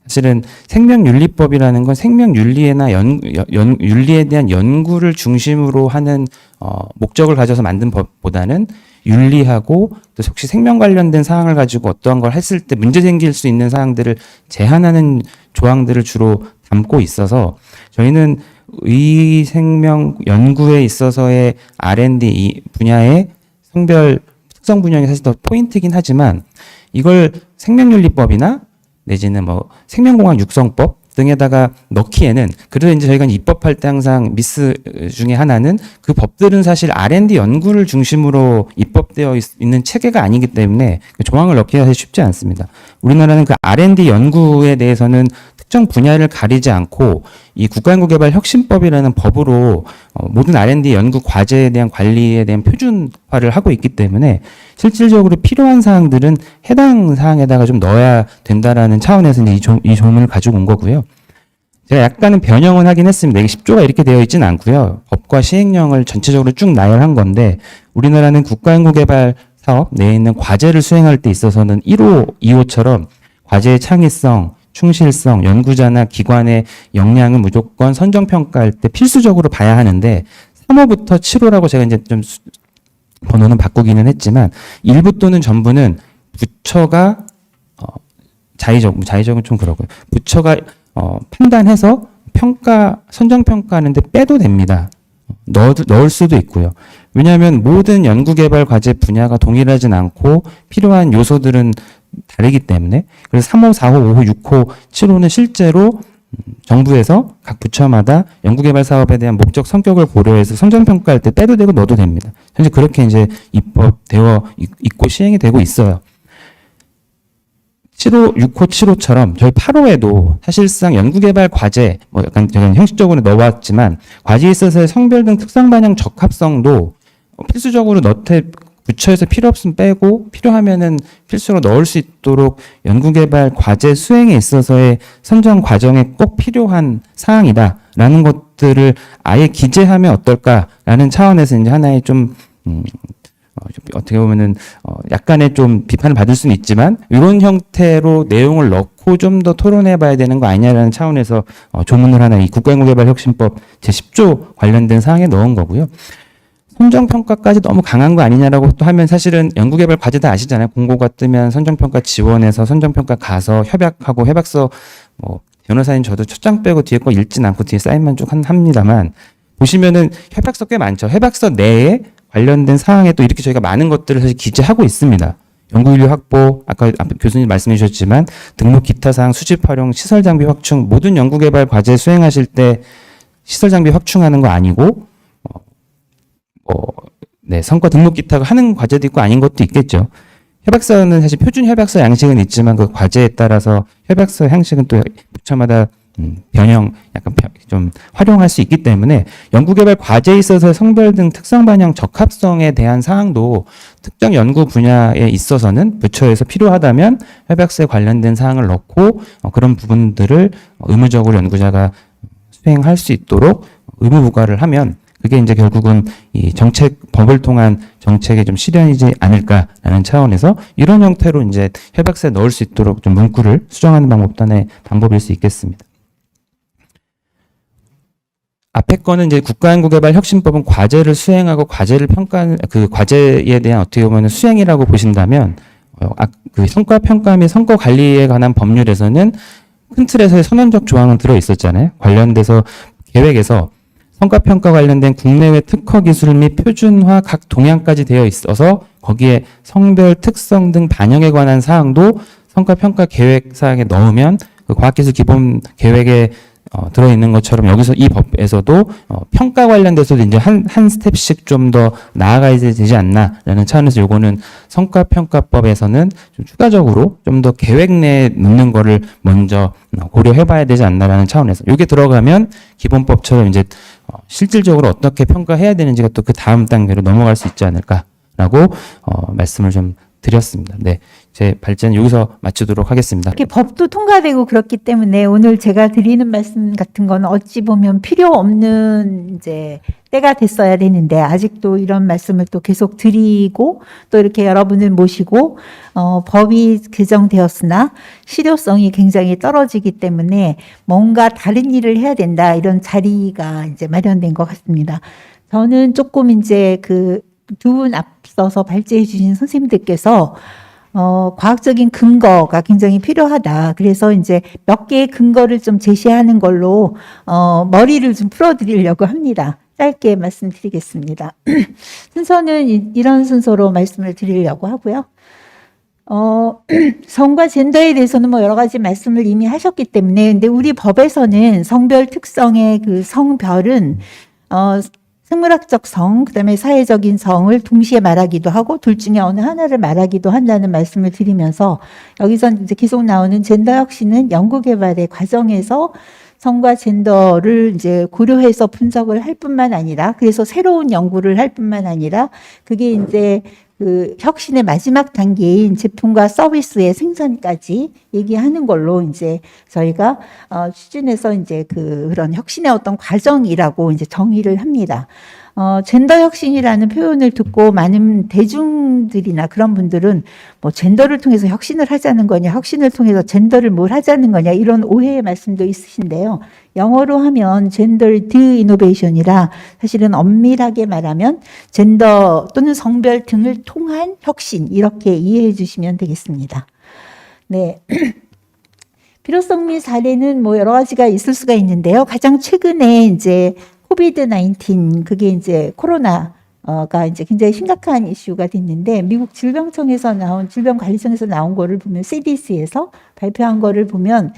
사실은 생명윤리법이라는 건 생명윤리에나 윤리에 대한 연구를 중심으로 하는 목적을 가져서 만든 법보다는 윤리하고 또 혹시 생명 관련된 사항을 가지고 어떠한 걸 했을 때 문제 생길 수 있는 사항들을 제한하는 조항들을 주로 담고 있어서 저희는 의 생명 연구에 있어서의 R&D 이 분야의 성별 특성 분야가 사실 더 포인트긴 하지만 이걸 생명윤리법이나 내지는 생명공학 육성법 등에다가 넣기에는 그래도 이제 저희가 입법할 때 항상 미스 중에 하나는 그 법들은 사실 R&D 연구를 중심으로 입법되어 있는 체계가 아니기 때문에 그 조항을 넣기가 사실 쉽지 않습니다. 우리나라는 그 R&D 연구에 대해서는 특정 분야를 가리지 않고 이 국가연구개발혁신법이라는 법으로 모든 R&D 연구 과제에 대한 관리에 대한 표준화를 하고 있기 때문에 실질적으로 필요한 사항들은 해당 사항에다가 좀 넣어야 된다라는 차원에서 이제 이 조문을 가지고 온 거고요. 제가 약간은 변형은 하긴 했습니다. 이게 10조가 이렇게 되어 있지는 않고요. 법과 시행령을 전체적으로 쭉 나열한 건데 우리나라는 국가연구개발 사업 내에 있는 과제를 수행할 때 있어서는 1호, 2호처럼 과제의 창의성, 충실성, 연구자나 기관의 역량을 무조건 선정평가할 때 필수적으로 봐야 하는데 3호부터 7호라고 제가 이제 좀 번호는 바꾸기는 했지만 일부 또는 전부는 부처가 자의적은 좀 그러고요. 부처가 판단해서 선정평가하는데 빼도 됩니다. 넣을 수도 있고요. 왜냐하면 모든 연구개발 과제 분야가 동일하진 않고 필요한 요소들은 다르기 때문에 그래서 3호, 4호, 5호, 6호, 7호는 실제로 정부에서 각 부처마다 연구개발 사업에 대한 목적 성격을 고려해서 선정평가할 때 빼도 되고 넣어도 됩니다. 현재 그렇게 이제 입법되어 있고 시행이 되고 있어요. 7호, 6호, 7호처럼 저희 8호에도 사실상 연구개발 과제, 약간 제가 형식적으로 넣어왔지만 과제에 있어서의 성별 등 특성 반영 적합성도 필수적으로 부처에서 필요 없으면 빼고 필요하면은 필수로 넣을 수 있도록 연구개발 과제 수행에 있어서의 선정 과정에 꼭 필요한 사항이다라는 것들을 아예 기재하면 어떨까라는 차원에서 이제 하나의 좀 어떻게 보면은 약간의 좀 비판을 받을 수는 있지만 이런 형태로 내용을 넣고 좀 더 토론해봐야 되는 거 아니냐라는 차원에서 조문을 하나 이 국가연구개발혁신법 제10조 관련된 사항에 넣은 거고요. 선정평가까지 너무 강한 거 아니냐라고 또 하면 사실은 연구개발 과제 다 아시잖아요. 공고가 뜨면 선정평가 지원해서 선정평가 가서 협약하고 협약서 뭐 변호사님 저도 첫 장 빼고 뒤에 거 읽진 않고 뒤에 사인만 쭉 합니다만 보시면은 협약서 꽤 많죠. 협약서 내에 관련된 사항에 또 이렇게 저희가 많은 것들을 사실 기재하고 있습니다. 연구인력 확보, 아까 교수님 말씀해 주셨지만 등록 기타 사항, 수집 활용, 시설 장비 확충, 모든 연구개발 과제 수행하실 때 시설 장비 확충하는 거 아니고 네, 성과 등록 기타가 하는 과제도 있고 아닌 것도 있겠죠. 협약서는 사실 표준 협약서 양식은 있지만 그 과제에 따라서 협약서 양식은 또 부처마다 변형, 약간 좀 활용할 수 있기 때문에 연구개발 과제에 있어서 성별 등 특성 반영 적합성에 대한 사항도 특정 연구 분야에 있어서는 부처에서 필요하다면 협약서에 관련된 사항을 넣고 그런 부분들을 의무적으로 연구자가 수행할 수 있도록 의무 부과를 하면 그게 이제 결국은 이 정책, 법을 통한 정책의 좀 실현이지 않을까라는 차원에서 이런 형태로 이제 협약서에 넣을 수 있도록 좀 문구를 수정하는 방법도 하나의 방법일 수 있겠습니다. 앞에 거는 이제 국가연구개발 혁신법은 과제를 수행하고 과제를 평가하는 그 과제에 대한 어떻게 보면 수행이라고 보신다면 그 성과 평가 및 성과 관리에 관한 법률에서는 큰 틀에서의 선언적 조항은 들어 있었잖아요. 관련돼서 계획에서 성과평가 관련된 국내외 특허 기술 및 표준화 각 동향까지 되어 있어서 거기에 성별 특성 등 반영에 관한 사항도 성과평가 계획 사항에 넣으면 그 과학기술 기본 계획에 들어있는 것처럼 여기서 이 법에서도 평가 관련돼서도 이제 한 스텝씩 좀 더 나아가야 되지 않나라는 차원에서 요거는 성과평가법에서는 좀 추가적으로 좀 더 계획 내에 넣는 거를 먼저 고려해봐야 되지 않나라는 차원에서 요게 들어가면 기본법처럼 이제 실질적으로 어떻게 평가해야 되는지가 또 그 다음 단계로 넘어갈 수 있지 않을까라고 말씀을 좀 드렸습니다. 네, 제 발제는 여기서 마치도록 하겠습니다. 이렇게 법도 통과되고 그렇기 때문에 오늘 제가 드리는 말씀 같은 건 어찌 보면 필요 없는 이제 때가 됐어야 되는데 아직도 이런 말씀을 또 계속 드리고 또 이렇게 여러분을 모시고 법이 개정되었으나 실효성이 굉장히 떨어지기 때문에 뭔가 다른 일을 해야 된다 이런 자리가 이제 마련된 것 같습니다. 저는 조금 이제 그 두 분 앞서서 발제해 주신 선생님들께서 과학적인 근거가 굉장히 필요하다. 그래서 이제 몇 개의 근거를 좀 제시하는 걸로 머리를 좀 풀어드리려고 합니다. 짧게 말씀드리겠습니다. 순서는 이런 순서로 말씀을 드리려고 하고요. 성과 젠더에 대해서는 뭐 여러 가지 말씀을 이미 하셨기 때문에 근데 우리 법에서는 성별 특성의 그 성별은 생물학적 성, 그다음에 사회적인 성을 동시에 말하기도 하고 둘 중에 어느 하나를 말하기도 한다는 말씀을 드리면서 여기서 이제 계속 나오는 젠더 혁신은 연구개발의 과정에서 성과 젠더를 이제 고려해서 분석을 할 뿐만 아니라 그래서 새로운 연구를 할 뿐만 아니라 그게 이제 그 혁신의 마지막 단계인 제품과 서비스의 생산까지 얘기하는 걸로 이제 저희가 추진해서 이제 그런 혁신의 어떤 과정이라고 이제 정의를 합니다. 젠더 혁신이라는 표현을 듣고 많은 대중들이나 그런 분들은 뭐 젠더를 통해서 혁신을 하자는 거냐, 혁신을 통해서 젠더를 뭘 하자는 거냐 이런 오해의 말씀도 있으신데요. 영어로 하면 젠더 디이노베이션이라 사실은 엄밀하게 말하면 젠더 또는 성별 등을 통한 혁신 이렇게 이해해 주시면 되겠습니다. 네. 필요성 및 사례는 뭐 여러 가지가 있을 수가 있는데요. 가장 최근에 이제 코비드-19 그게 이제 코로나가 이제 굉장히 심각한 이슈가 됐는데 미국 질병청에서 나온 질병관리청에서 나온 거를 보면 CDC에서 발표한 거를 보면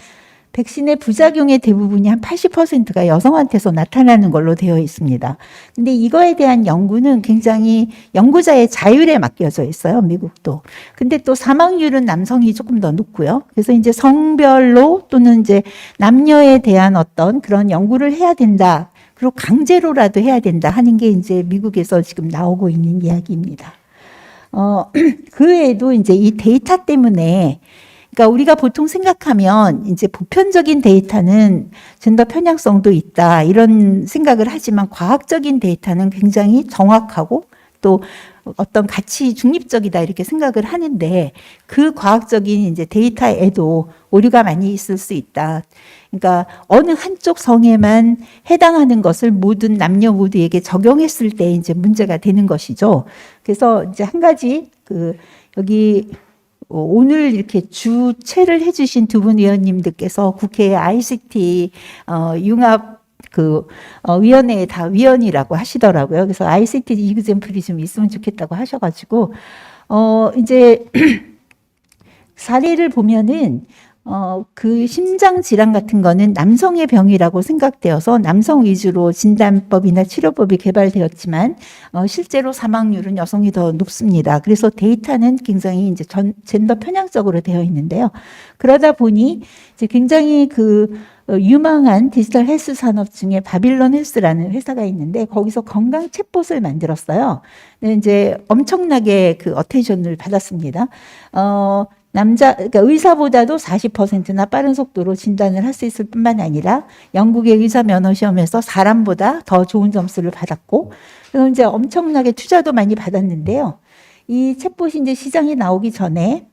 백신의 부작용의 대부분이 한 80%가 여성한테서 나타나는 걸로 되어 있습니다. 근데 이거에 대한 연구는 굉장히 연구자의 자율에 맡겨져 있어요, 미국도. 근데 또 사망률은 남성이 조금 더 높고요. 그래서 이제 성별로 또는 이제 남녀에 대한 어떤 그런 연구를 해야 된다. 그리고 강제로라도 해야 된다 하는 게 이제 미국에서 지금 나오고 있는 이야기입니다. 그 외에도 이제 이 데이터 때문에 그러니까 우리가 보통 생각하면 이제 보편적인 데이터는 젠더 편향성도 있다 이런 생각을 하지만 과학적인 데이터는 굉장히 정확하고 또 어떤 가치 중립적이다 이렇게 생각을 하는데 그 과학적인 이제 데이터에도 오류가 많이 있을 수 있다. 그러니까 어느 한쪽 성에만 해당하는 것을 모든 남녀 모두에게 적용했을 때 이제 문제가 되는 것이죠. 그래서 이제 한 가지 여기 오늘 이렇게 주최를 해주신 두 분 의원님들께서 국회 ICT 융합 위원회에 다 위원이라고 하시더라고요. 그래서 ICT 이그젬플이 좀 있으면 좋겠다고 하셔가지고, 이제 사례를 보면은, 그 심장 질환 같은 거는 남성의 병이라고 생각되어서 남성 위주로 진단법이나 치료법이 개발되었지만, 실제로 사망률은 여성이 더 높습니다. 그래서 데이터는 굉장히 이제 젠더 편향적으로 되어 있는데요. 그러다 보니 이제 굉장히 유망한 디지털 헬스 산업 중에 바빌론 헬스라는 회사가 있는데 거기서 건강 챗봇을 만들었어요. 근데 이제 엄청나게 어텐션을 받았습니다. 그러니까 의사보다도 40%나 빠른 속도로 진단을 할 수 있을 뿐만 아니라 영국의 의사 면허 시험에서 사람보다 더 좋은 점수를 받았고, 그래서 이제 엄청나게 투자도 많이 받았는데요. 이 챗봇이 이제 시장에 나오기 전에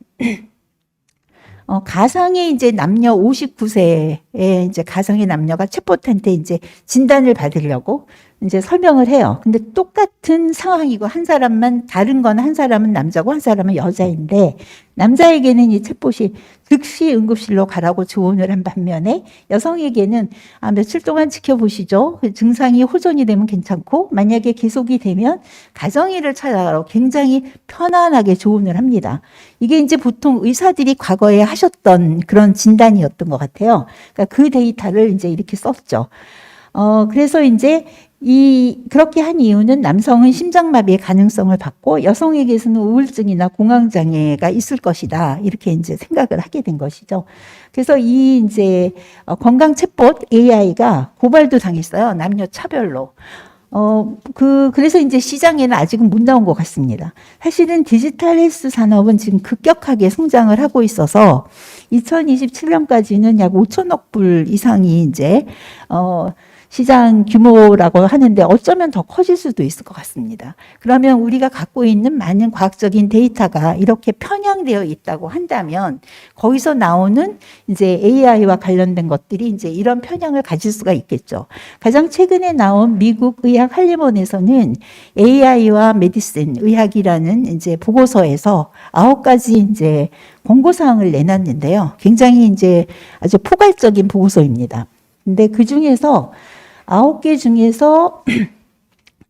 가상의 이제 남녀 59세의 이제 가상의 남녀가 챗봇한테 이제 진단을 받으려고 이제 설명을 해요. 근데 똑같은 상황이고 한 사람만 다른 건 한 사람은 남자고 한 사람은 여자인데 남자에게는 이 챗봇이 즉시 응급실로 가라고 조언을 한 반면에 여성에게는 며칠 동안 지켜보시죠. 그 증상이 호전이 되면 괜찮고 만약에 계속이 되면 가정의를 찾아가라고 굉장히 편안하게 조언을 합니다. 이게 이제 보통 의사들이 과거에 하셨던 그런 진단이었던 것 같아요. 그러니까 그 데이터를 이제 이렇게 썼죠. 그래서 이제 그렇게 한 이유는 남성은 심장마비의 가능성을 받고 여성에게서는 우울증이나 공황장애가 있을 것이다. 이렇게 이제 생각을 하게 된 것이죠. 그래서 이제 건강 챗봇 AI가 고발도 당했어요. 남녀 차별로. 그래서 이제 시장에는 아직은 못 나온 것 같습니다. 사실은 디지털 헬스 산업은 지금 급격하게 성장을 하고 있어서 2027년까지는 약 5천억 불 이상이 이제, 시장 규모라고 하는데 어쩌면 더 커질 수도 있을 것 같습니다. 그러면 우리가 갖고 있는 많은 과학적인 데이터가 이렇게 편향되어 있다고 한다면 거기서 나오는 이제 AI와 관련된 것들이 이제 이런 편향을 가질 수가 있겠죠. 가장 최근에 나온 미국 의학 할리몬에서는 AI와 메디슨 의학이라는 이제 보고서에서 9가지 이제 권고사항을 내놨는데요. 굉장히 이제 아주 포괄적인 보고서입니다. 근데 그 중에서 9개 중에서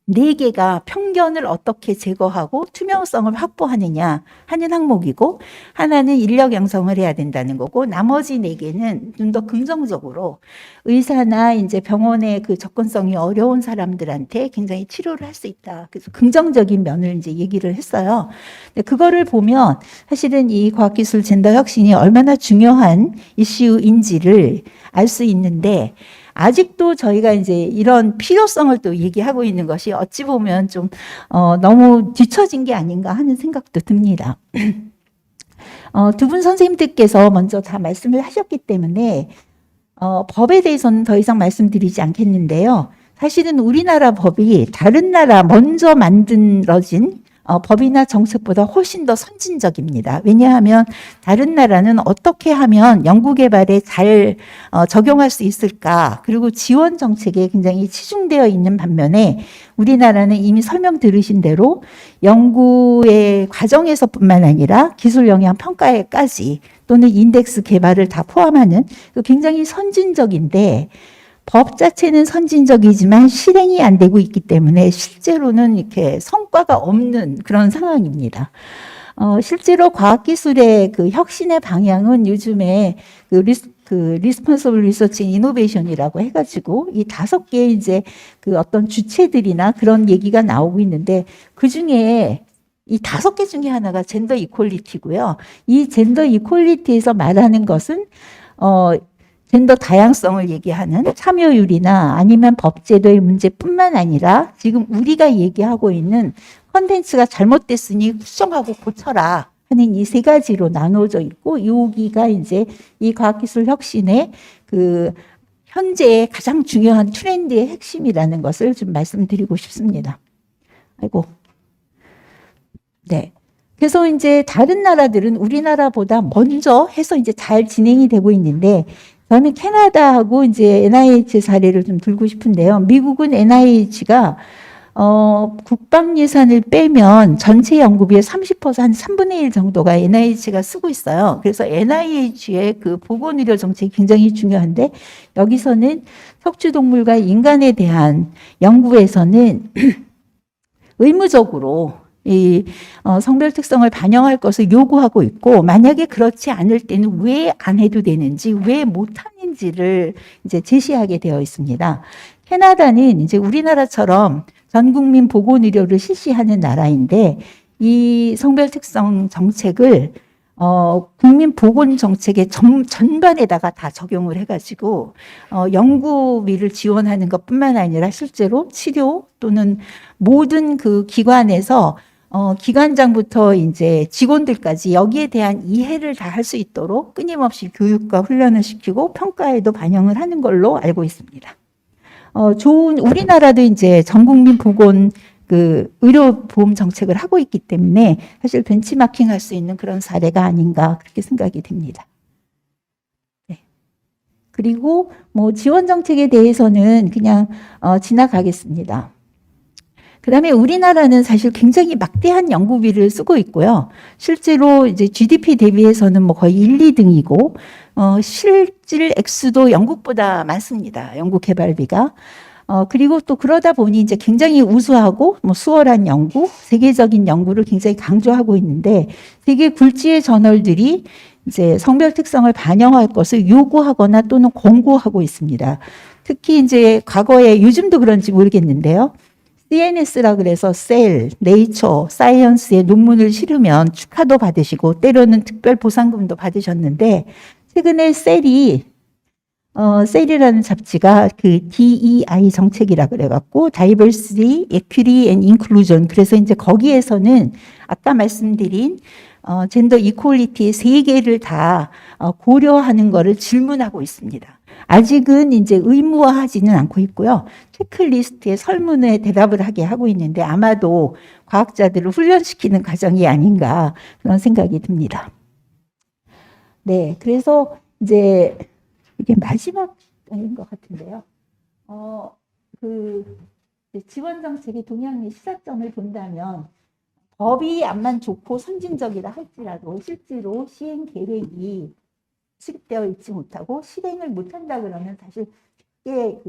4개가 편견을 어떻게 제거하고 투명성을 확보하느냐 하는 항목이고, 하나는 인력 양성을 해야 된다는 거고, 나머지 4개는 좀 더 긍정적으로 의사나 이제 병원의 접근성이 어려운 사람들한테 굉장히 치료를 할 수 있다. 그래서 긍정적인 면을 이제 얘기를 했어요. 근데 그거를 보면 사실은 이 과학기술 젠더 혁신이 얼마나 중요한 이슈인지를 알 수 있는데, 아직도 저희가 이제 이런 필요성을 또 얘기하고 있는 것이 어찌 보면 좀 너무 뒤처진 게 아닌가 하는 생각도 듭니다. 두 분 선생님들께서 먼저 다 말씀을 하셨기 때문에 법에 대해서는 더 이상 말씀드리지 않겠는데요. 사실은 우리나라 법이 다른 나라 먼저 만들어진 법이나 정책보다 훨씬 더 선진적입니다. 왜냐하면 다른 나라는 어떻게 하면 연구개발에 잘 적용할 수 있을까, 그리고 지원 정책에 굉장히 치중되어 있는 반면에 우리나라는 이미 설명 들으신 대로 연구의 과정에서뿐만 아니라 기술 영향 평가에까지 또는 인덱스 개발을 다 포함하는 굉장히 선진적인데, 법 자체는 선진적이지만 실행이 안 되고 있기 때문에 실제로는 이렇게 성과가 없는 그런 상황입니다. 실제로 과학기술의 혁신의 방향은 요즘에 리스폰서블 리서치 이노베이션이라고 해가지고 이 5개의 이제 어떤 주체들이나 그런 얘기가 나오고 있는데, 그 중에 이 5개 중에 하나가 젠더 이퀄리티고요. 이 젠더 이퀄리티에서 말하는 것은 젠더 다양성을 얘기하는 참여율이나 아니면 법제도의 문제뿐만 아니라 지금 우리가 얘기하고 있는 컨텐츠가 잘못됐으니 수정하고 고쳐라 하는 이 3가지로 나누어져 있고, 여기가 이제 이 과학기술 혁신의 현재의 가장 중요한 트렌드의 핵심이라는 것을 좀 말씀드리고 싶습니다. 아이고. 네. 그래서 이제 다른 나라들은 우리나라보다 먼저 해서 이제 잘 진행이 되고 있는데, 저는 캐나다하고 이제 NIH 사례를 좀 들고 싶은데요. 미국은 NIH가 국방 예산을 빼면 전체 연구비의 30%, 한 3분의 1 정도가 NIH가 쓰고 있어요. 그래서 NIH의 그 보건의료 정책이 굉장히 중요한데, 여기서는 척추동물과 인간에 대한 연구에서는 의무적으로 이 성별 특성을 반영할 것을 요구하고 있고, 만약에 그렇지 않을 때는 왜 안 해도 되는지, 왜 못하는지를 이제 제시하게 되어 있습니다. 캐나다는 이제 우리나라처럼 전 국민 보건 의료를 실시하는 나라인데, 이 성별 특성 정책을 국민 보건 정책의 전반에다가 다 적용을 해가지고 연구비를 지원하는 것뿐만 아니라 실제로 치료 또는 모든 그 기관에서 기관장부터 이제 직원들까지 여기에 대한 이해를 다 할 수 있도록 끊임없이 교육과 훈련을 시키고 평가에도 반영을 하는 걸로 알고 있습니다. 우리나라도 이제 전 국민 보건 그 의료보험 정책을 하고 있기 때문에 사실 벤치마킹 할 수 있는 그런 사례가 아닌가 그렇게 생각이 됩니다. 네. 그리고 뭐 지원 정책에 대해서는 그냥 지나가겠습니다. 그다음에 우리나라는 사실 굉장히 막대한 연구비를 쓰고 있고요. 실제로 이제 GDP 대비해서는 뭐 거의 1, 2등이고 실질 액수도 영국보다 많습니다. 연구 개발비가. 그리고 또 그러다 보니 이제 굉장히 우수하고 뭐 수월한 연구, 세계적인 연구를 굉장히 강조하고 있는데, 세계 굴지의 저널들이 이제 성별 특성을 반영할 것을 요구하거나 또는 권고하고 있습니다. 특히 이제 과거에, 요즘도 그런지 모르겠는데요. CNS라 그래서 셀, 네이처, 사이언스에 논문을 실으면 축하도 받으시고 때로는 특별 보상금도 받으셨는데, 최근에 셀이라는 잡지가 그 DEI 정책이라 그래갖고 Diversity, Equity and Inclusion, 그래서 이제 거기에서는 아까 말씀드린 젠더 이퀄리티의 3개를 다 고려하는 거를 질문하고 있습니다. 아직은 이제 의무화하지는 않고 있고요. 체크리스트에 설문에 대답을 하게 하고 있는데, 아마도 과학자들을 훈련시키는 과정이 아닌가 그런 생각이 듭니다. 네, 그래서 이제 이게 마지막인 것 같은데요. 지원 정책의 동향 및 시사점을 본다면, 법이 암만 좋고 선진적이라 할지라도 실제로 시행 계획이 수립되어 있지 못하고 실행을 못한다 그러면 사실 크게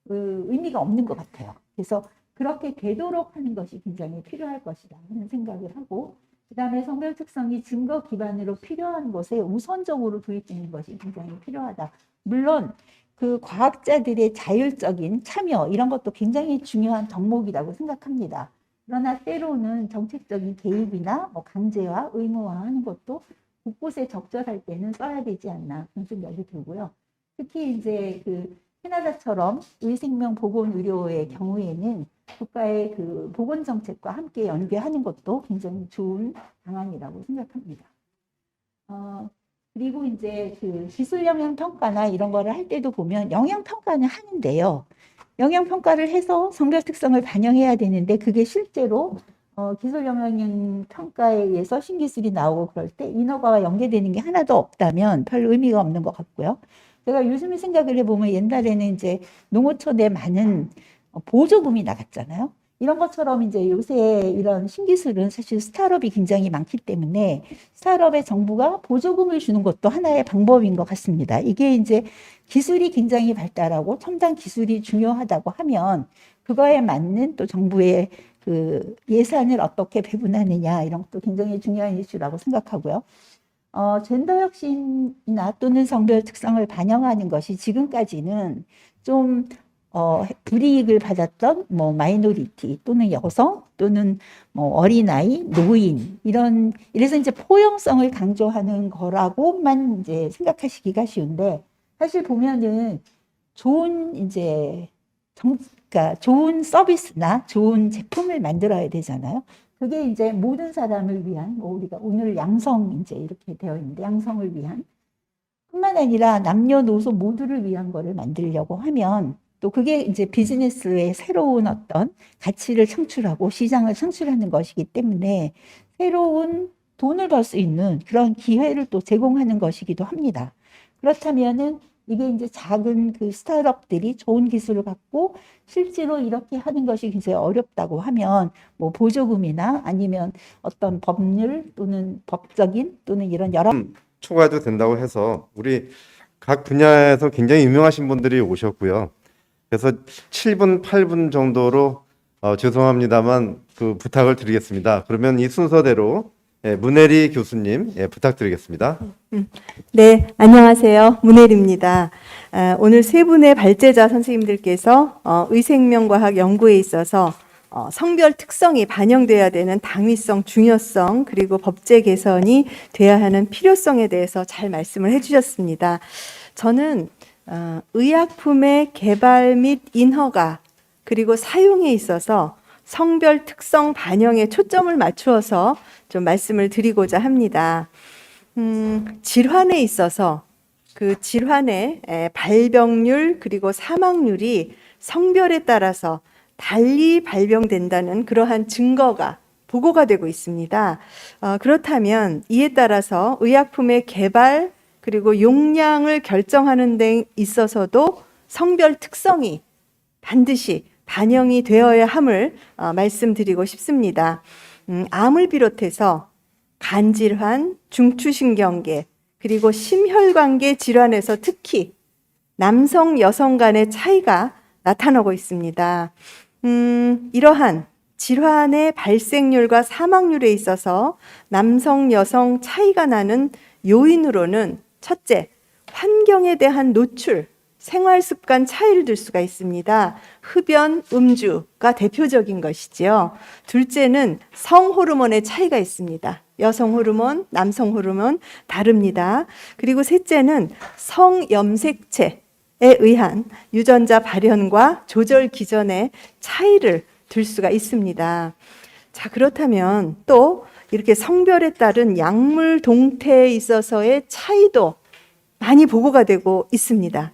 의미가 없는 것 같아요. 그래서 그렇게 되도록 하는 것이 굉장히 필요할 것이다 하는 생각을 하고, 그다음에 성별 특성이 증거 기반으로 필요한 것에 우선적으로 도입되는 것이 굉장히 필요하다. 물론 그 과학자들의 자율적인 참여 이런 것도 굉장히 중요한 덕목이라고 생각합니다. 그러나 때로는 정책적인 개입이나 뭐 강제화, 의무화하는 것도 곳곳에 적절할 때는 써야 되지 않나 그런 생각이 들고요. 특히 이제 그 캐나다처럼 의생명 보건 의료의 경우에는 국가의 그 보건 정책과 함께 연계하는 것도 굉장히 좋은 방안이라고 생각합니다. 그리고 이제 그 기술 영향 평가나 이런 거를 할 때도 보면 영향 평가는 하는데요. 영향 평가를 해서 성별 특성을 반영해야 되는데, 그게 실제로 기술 영향 평가에 의해서 신기술이 나오고 그럴 때 인허가와 연계되는 게 하나도 없다면 별 의미가 없는 것 같고요. 제가 요즘에 생각을 해보면, 옛날에는 이제 농어촌에 많은 보조금이 나갔잖아요. 이런 것처럼 이제 요새 이런 신기술은 사실 스타트업이 굉장히 많기 때문에 스타트업에 정부가 보조금을 주는 것도 하나의 방법인 것 같습니다. 이게 이제 기술이 굉장히 발달하고 첨단 기술이 중요하다고 하면 그거에 맞는 또 정부의 그 예산을 어떻게 배분하느냐 이런 것도 굉장히 중요한 이슈라고 생각하고요. 젠더 혁신이나 또는 성별 특성을 반영하는 것이 지금까지는 좀 불이익을 받았던 뭐 마이너리티 또는 여성 또는 뭐 어린아이, 노인 이래서 이제 포용성을 강조하는 거라고만 이제 생각하시기가 쉬운데, 사실 보면은 그러니까 좋은 서비스나 좋은 제품을 만들어야 되잖아요. 그게 이제 모든 사람을 위한, 뭐 우리가 오늘 양성 이제 이렇게 되어 있는데 양성을 위한 뿐만 아니라 남녀노소 모두를 위한 거를 만들려고 하면 또 그게 이제 비즈니스의 새로운 어떤 가치를 창출하고 시장을 창출하는 것이기 때문에 새로운 돈을 벌 수 있는 그런 기회를 또 제공하는 것이기도 합니다. 그렇다면은 이게 이제 작은 그 스타트업들이 좋은 기술을 갖고 실제로 이렇게 하는 것이 굉장히 어렵다고 하면 뭐 보조금이나 아니면 어떤 법률 또는 법적인 또는 이런 여러 초과해도 된다고 해서 우리 각 분야에서 굉장히 유명하신 분들이 오셨고요. 그래서 7분, 8분 정도로 죄송합니다만 그 부탁을 드리겠습니다. 그러면 이 순서대로 문혜리 교수님 부탁드리겠습니다. 네, 안녕하세요. 문혜리입니다. 오늘 세 분의 발제자 선생님들께서 의생명과학 연구에 있어서 성별 특성이 반영돼야 되는 당위성, 중요성, 그리고 법제 개선이 돼야 하는 필요성에 대해서 잘 말씀을 해주셨습니다. 저는 의약품의 개발 및 인허가 그리고 사용에 있어서 성별 특성 반영에 초점을 맞추어서 좀 말씀을 드리고자 합니다. 질환에 있어서 그 질환의 발병률 그리고 사망률이 성별에 따라서 달리 발병된다는 그러한 증거가 보고가 되고 있습니다. 그렇다면 이에 따라서 의약품의 개발 그리고 용량을 결정하는 데 있어서도 성별 특성이 반드시 반영이 되어야 함을 말씀드리고 싶습니다. 암을 비롯해서 간질환, 중추신경계, 그리고 심혈관계 질환에서 특히 남성, 여성 간의 차이가 나타나고 있습니다. 이러한 질환의 발생률과 사망률에 있어서 남성, 여성 차이가 나는 요인으로는 첫째, 환경에 대한 노출, 생활 습관 차이를 들 수가 있습니다. 흡연, 음주가 대표적인 것이지요. 둘째는 성 호르몬의 차이가 있습니다. 여성 호르몬, 남성 호르몬 다릅니다. 그리고 셋째는 성염색체에 의한 유전자 발현과 조절 기전의 차이를 들 수가 있습니다. 자, 그렇다면 또 이렇게 성별에 따른 약물 동태에 있어서의 차이도 많이 보고가 되고 있습니다.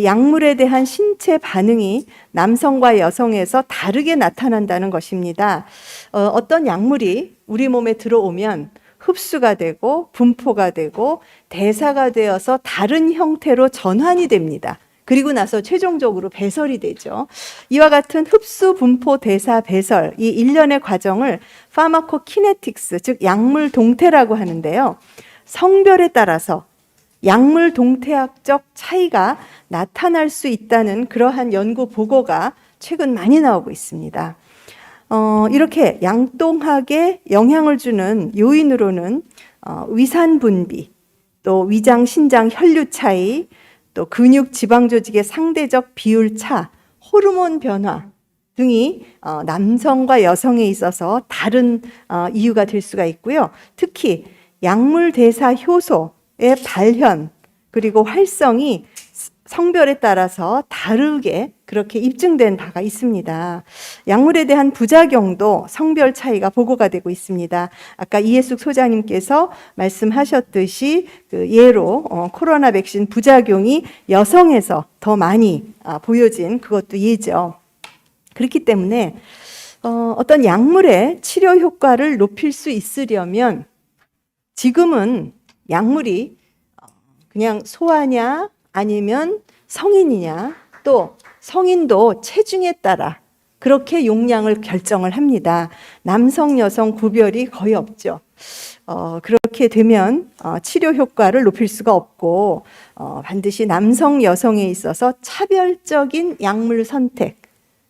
약물에 대한 신체 반응이 남성과 여성에서 다르게 나타난다는 것입니다. 어떤 약물이 우리 몸에 들어오면 흡수가 되고 분포가 되고 대사가 되어서 다른 형태로 전환이 됩니다. 그리고 나서 최종적으로 배설이 되죠. 이와 같은 흡수, 분포, 대사, 배설 이 일련의 과정을 파마코키네틱스, 즉 약물 동태라고 하는데요. 성별에 따라서 약물 동태학적 차이가 나타날 수 있다는 그러한 연구 보고가 최근 많이 나오고 있습니다. 이렇게 양동학에 영향을 주는 요인으로는 위산 분비, 또 위장, 신장, 혈류 차이, 또 근육, 지방 조직의 상대적 비율 차, 호르몬 변화 등이 남성과 여성에 있어서 다른 이유가 될 수가 있고요. 특히 약물 대사 효소의 발현 그리고 활성이 성별에 따라서 다르게 그렇게 입증된 바가 있습니다. 약물에 대한 부작용도 성별 차이가 보고가 되고 있습니다. 아까 이해숙 소장님께서 말씀하셨듯이 그 예로 코로나 백신 부작용이 여성에서 더 많이 보여진 그것도 예죠. 그렇기 때문에 어떤 약물의 치료 효과를 높일 수 있으려면 지금은 약물이 그냥 소아냐 아니면 성인이냐, 또 성인도 체중에 따라 그렇게 용량을 결정을 합니다. 남성, 여성 구별이 거의 없죠. 그렇게 되면 치료 효과를 높일 수가 없고 반드시 남성, 여성에 있어서 차별적인 약물 선택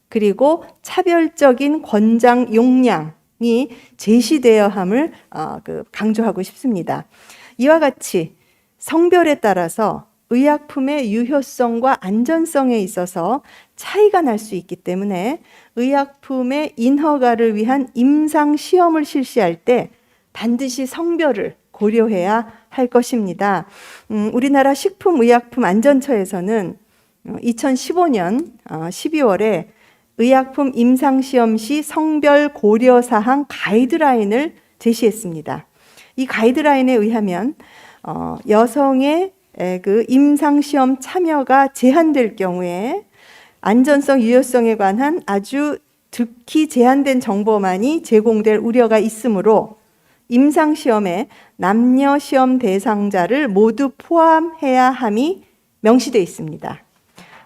그리고 차별적인 권장 용량이 제시되어야 함을 강조하고 싶습니다. 이와 같이 성별에 따라서 의약품의 유효성과 안전성에 있어서 차이가 날 수 있기 때문에 의약품의 인허가를 위한 임상 시험을 실시할 때 반드시 성별을 고려해야 할 것입니다. 우리나라 식품의약품안전처에서는 2015년 12월에 의약품 임상시험 시 성별 고려사항 가이드라인을 제시했습니다. 이 가이드라인에 의하면 여성의 그 임상시험 참여가 제한될 경우에 안전성, 유효성에 관한 아주 극히 제한된 정보만이 제공될 우려가 있으므로 임상시험에 남녀 시험 대상자를 모두 포함해야 함이 명시되어 있습니다.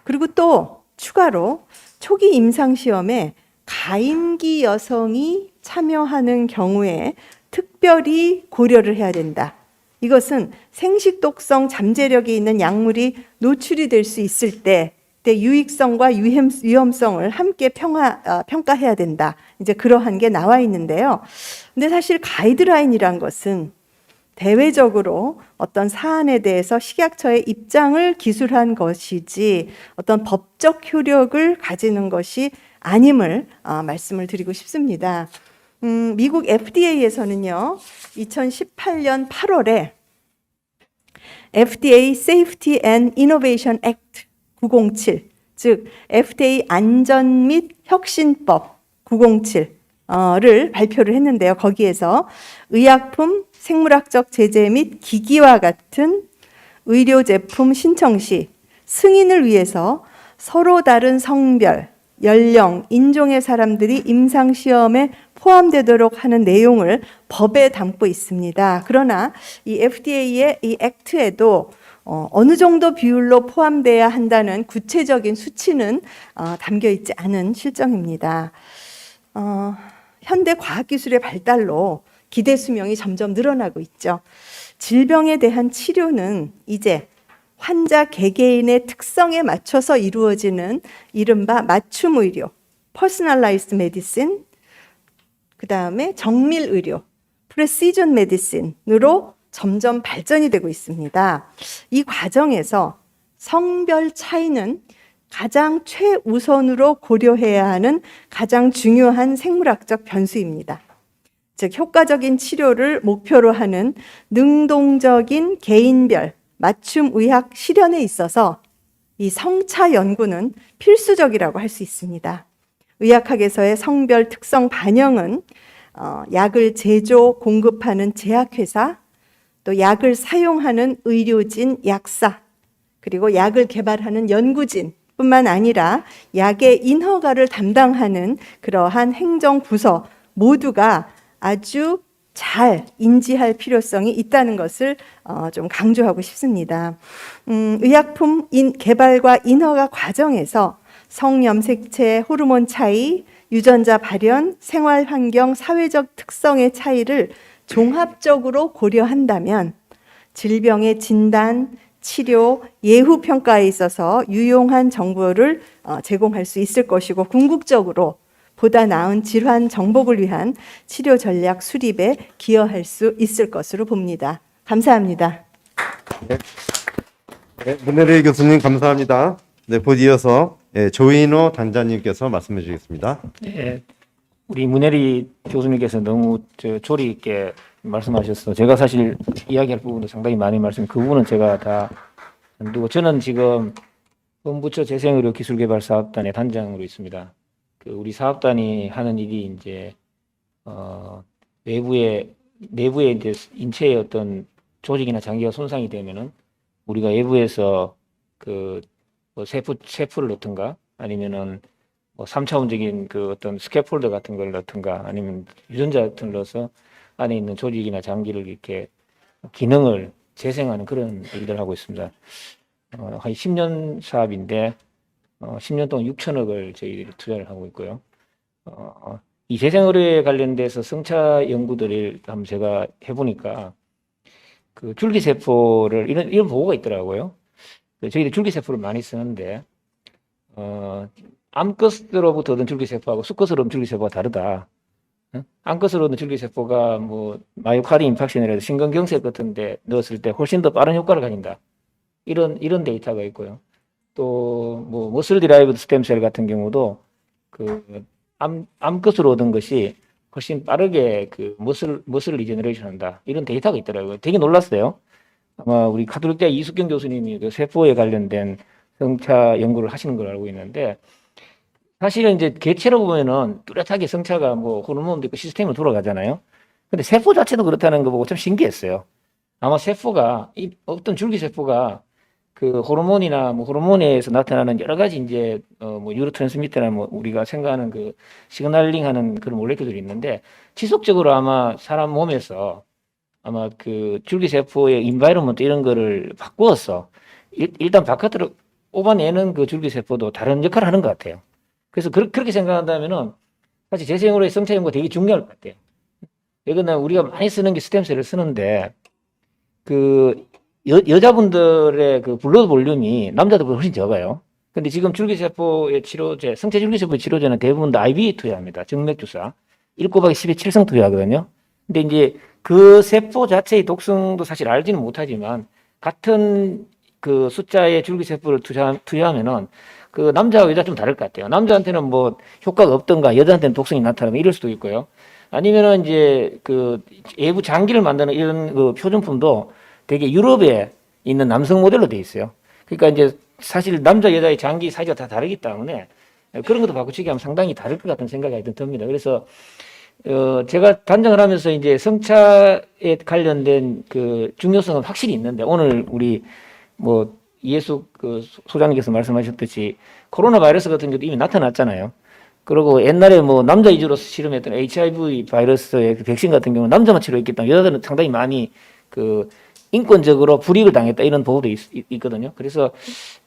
그리고 또 추가로 초기 임상시험에 가임기 여성이 참여하는 경우에 특별히 고려를 해야 된다. 이것은 생식독성 잠재력이 있는 약물이 노출이 될 수 있을 때 유익성과 위험성을 함께 평가해야 된다. 이제 그러한 게 나와 있는데요. 근데 사실 가이드라인이란 것은 대외적으로 어떤 사안에 대해서 식약처의 입장을 기술한 것이지 어떤 법적 효력을 가지는 것이 아님을 말씀을 드리고 싶습니다. 미국 FDA에서는요, 2018년 8월에 FDA Safety and Innovation Act 907, 즉 FDA 안전 및 혁신법 907를 발표를 했는데요. 거기에서 의약품, 생물학적 제재 및 기기와 같은 의료 제품 신청 시 승인을 위해서 서로 다른 성별, 연령, 인종의 사람들이 임상시험에 포함되도록 하는 내용을 법에 담고 있습니다. 그러나 이 FDA의 이 액트에도 어느 정도 비율로 포함돼야 한다는 구체적인 수치는 담겨 있지 않은 실정입니다. 현대 과학기술의 발달로 기대 수명이 점점 늘어나고 있죠. 질병에 대한 치료는 이제 환자 개개인의 특성에 맞춰서 이루어지는 이른바 맞춤 의료, 퍼스널라이즈드 메디신, 그 다음에 정밀 의료, 프레시전 메디신으로 점점 발전이 되고 있습니다. 이 과정에서 성별 차이는 가장 최우선으로 고려해야 하는 가장 중요한 생물학적 변수입니다. 즉, 효과적인 치료를 목표로 하는 능동적인 개인별 맞춤 의학 실현에 있어서 이 성차 연구는 필수적이라고 할 수 있습니다. 의학학에서의 성별 특성 반영은 약을 제조, 공급하는 제약회사, 또 약을 사용하는 의료진, 약사, 그리고 약을 개발하는 연구진 뿐만 아니라 약의 인허가를 담당하는 그러한 행정부서 모두가 아주 잘 인지할 필요성이 있다는 것을 좀 강조하고 싶습니다. 의약품 개발과 인허가 과정에서 성염색체, 호르몬 차이, 유전자 발현, 생활 환경, 사회적 특성의 차이를 종합적으로 고려한다면 질병의 진단, 치료, 예후 평가에 있어서 유용한 정보를 제공할 수 있을 것이고 궁극적으로 보다 나은 질환 정복을 위한 치료 전략 수립에 기여할 수 있을 것으로 봅니다. 감사합니다. 네, 문혜리 교수님 감사합니다. 네, 곧 이어서 조인호 단장님께서 말씀해 주시겠습니다. 네, 우리 문혜리 교수님께서 너무 조리 있게 말씀하셔서 제가 사실 이야기할 부분도 상당히 많이 그 부분은 제가 다 두고 저는 지금 본부처 재생의료기술개발사업단의 단장으로 있습니다. 우리 사업단이 하는 일이 이제 내부에 이제 인체의 어떤 조직이나 장기가 손상이 되면은 우리가 외부에서 뭐 세포를 넣든가 아니면은 뭐 3차원적인 어떤 스캐폴더 같은 걸 넣든가 아니면 유전자 같은 걸 넣어서 안에 있는 조직이나 장기를 이렇게 기능을 재생하는 그런 일들을 하고 있습니다. 한 10년 사업인데 10년 동안 6천억을 저희들이 투자를 하고 있고요. 이 재생의료에 관련돼서 성차 연구들을 한번 제가 해보니까 줄기세포를 이런 보고가 있더라고요. 저희들 줄기세포를 많이 쓰는데 암컷으로부터 얻은 줄기세포하고 수컷으로 얻은 줄기세포가 다르다. 암컷으로 얻은 줄기세포가 뭐 마이오카르 인팍션이라도 심근경색 같은데 넣었을 때 훨씬 더 빠른 효과를 가진다. 이런 데이터가 있고요. 또 뭐 머슬 디라이브드 스템셀 같은 경우도 암컷으로 얻은 것이 훨씬 빠르게 머슬 리제너레이션 한다. 이런 데이터가 있더라고요. 되게 놀랐어요. 아마 우리 가톨릭대 이숙경 교수님이 세포에 관련된 성차 연구를 하시는 걸 알고 있는데 사실은 이제 개체로 보면은 뚜렷하게 성차가 뭐 호르몬도 있고 시스템으로 돌아가잖아요. 근데 세포 자체도 그렇다는 거 보고 참 신기했어요. 아마 세포가 어떤 줄기세포가 그 호르몬이나 뭐 호르몬에서 나타나는 여러 가지 이제 뭐 뉴로트랜스미터나 뭐 우리가 생각하는 그 시그널링하는 그런 몰레큐들이 있는데 지속적으로 아마 사람 몸에서 아마 그 줄기세포의 인바이러먼트 이런 거를 바꾸어서 일단 바깥으로 뽑아내는 그 줄기세포도 다른 역할을 하는 것 같아요. 그래서 그렇게 생각한다면은 사실 재생으로의 성차 연구가 되게 중요할 것 같아요. 이거는 우리가 많이 쓰는 게 스템셀을 쓰는데 그 여자분들의 그 블러드 볼륨이 남자들보다 훨씬 적어요. 근데 지금 줄기세포의 치료제, 성체 줄기세포의 치료제는 대부분 다 IV 투여합니다. 정맥주사. 1 곱하기 10의 7성 투여하거든요. 근데 이제 그 세포 자체의 독성도 사실 알지는 못하지만 같은 그 숫자의 줄기세포를 투여하면은 그 남자와 여자 좀 다를 것 같아요. 남자한테는 뭐 효과가 없던가 여자한테는 독성이 나타나고 이럴 수도 있고요. 아니면은 이제 그 외부 장기를 만드는 이런 그 표준품도 되게 유럽에 있는 남성 모델로 돼 있어요. 그러니까 이제 사실 남자 여자의 장기 사이즈가 다 다르기 때문에 그런 것도 바꾸치기 하면 상당히 다를 것 같은 생각이 하여튼 듭니다. 그래서 제가 단정을 하면서 이제 성차에 관련된 그 중요성은 확실히 있는데 오늘 우리 뭐 이해숙 그 소장님께서 말씀하셨듯이 코로나 바이러스 같은 것도 이미 나타났잖아요. 그리고 옛날에 뭐 남자 위주로 실험했던 HIV 바이러스의 그 백신 같은 경우는 남자만 치료했기 때문에 여자들은 상당히 많이 그 인권적으로 불이익을 당했다 이런 보고도 있거든요. 그래서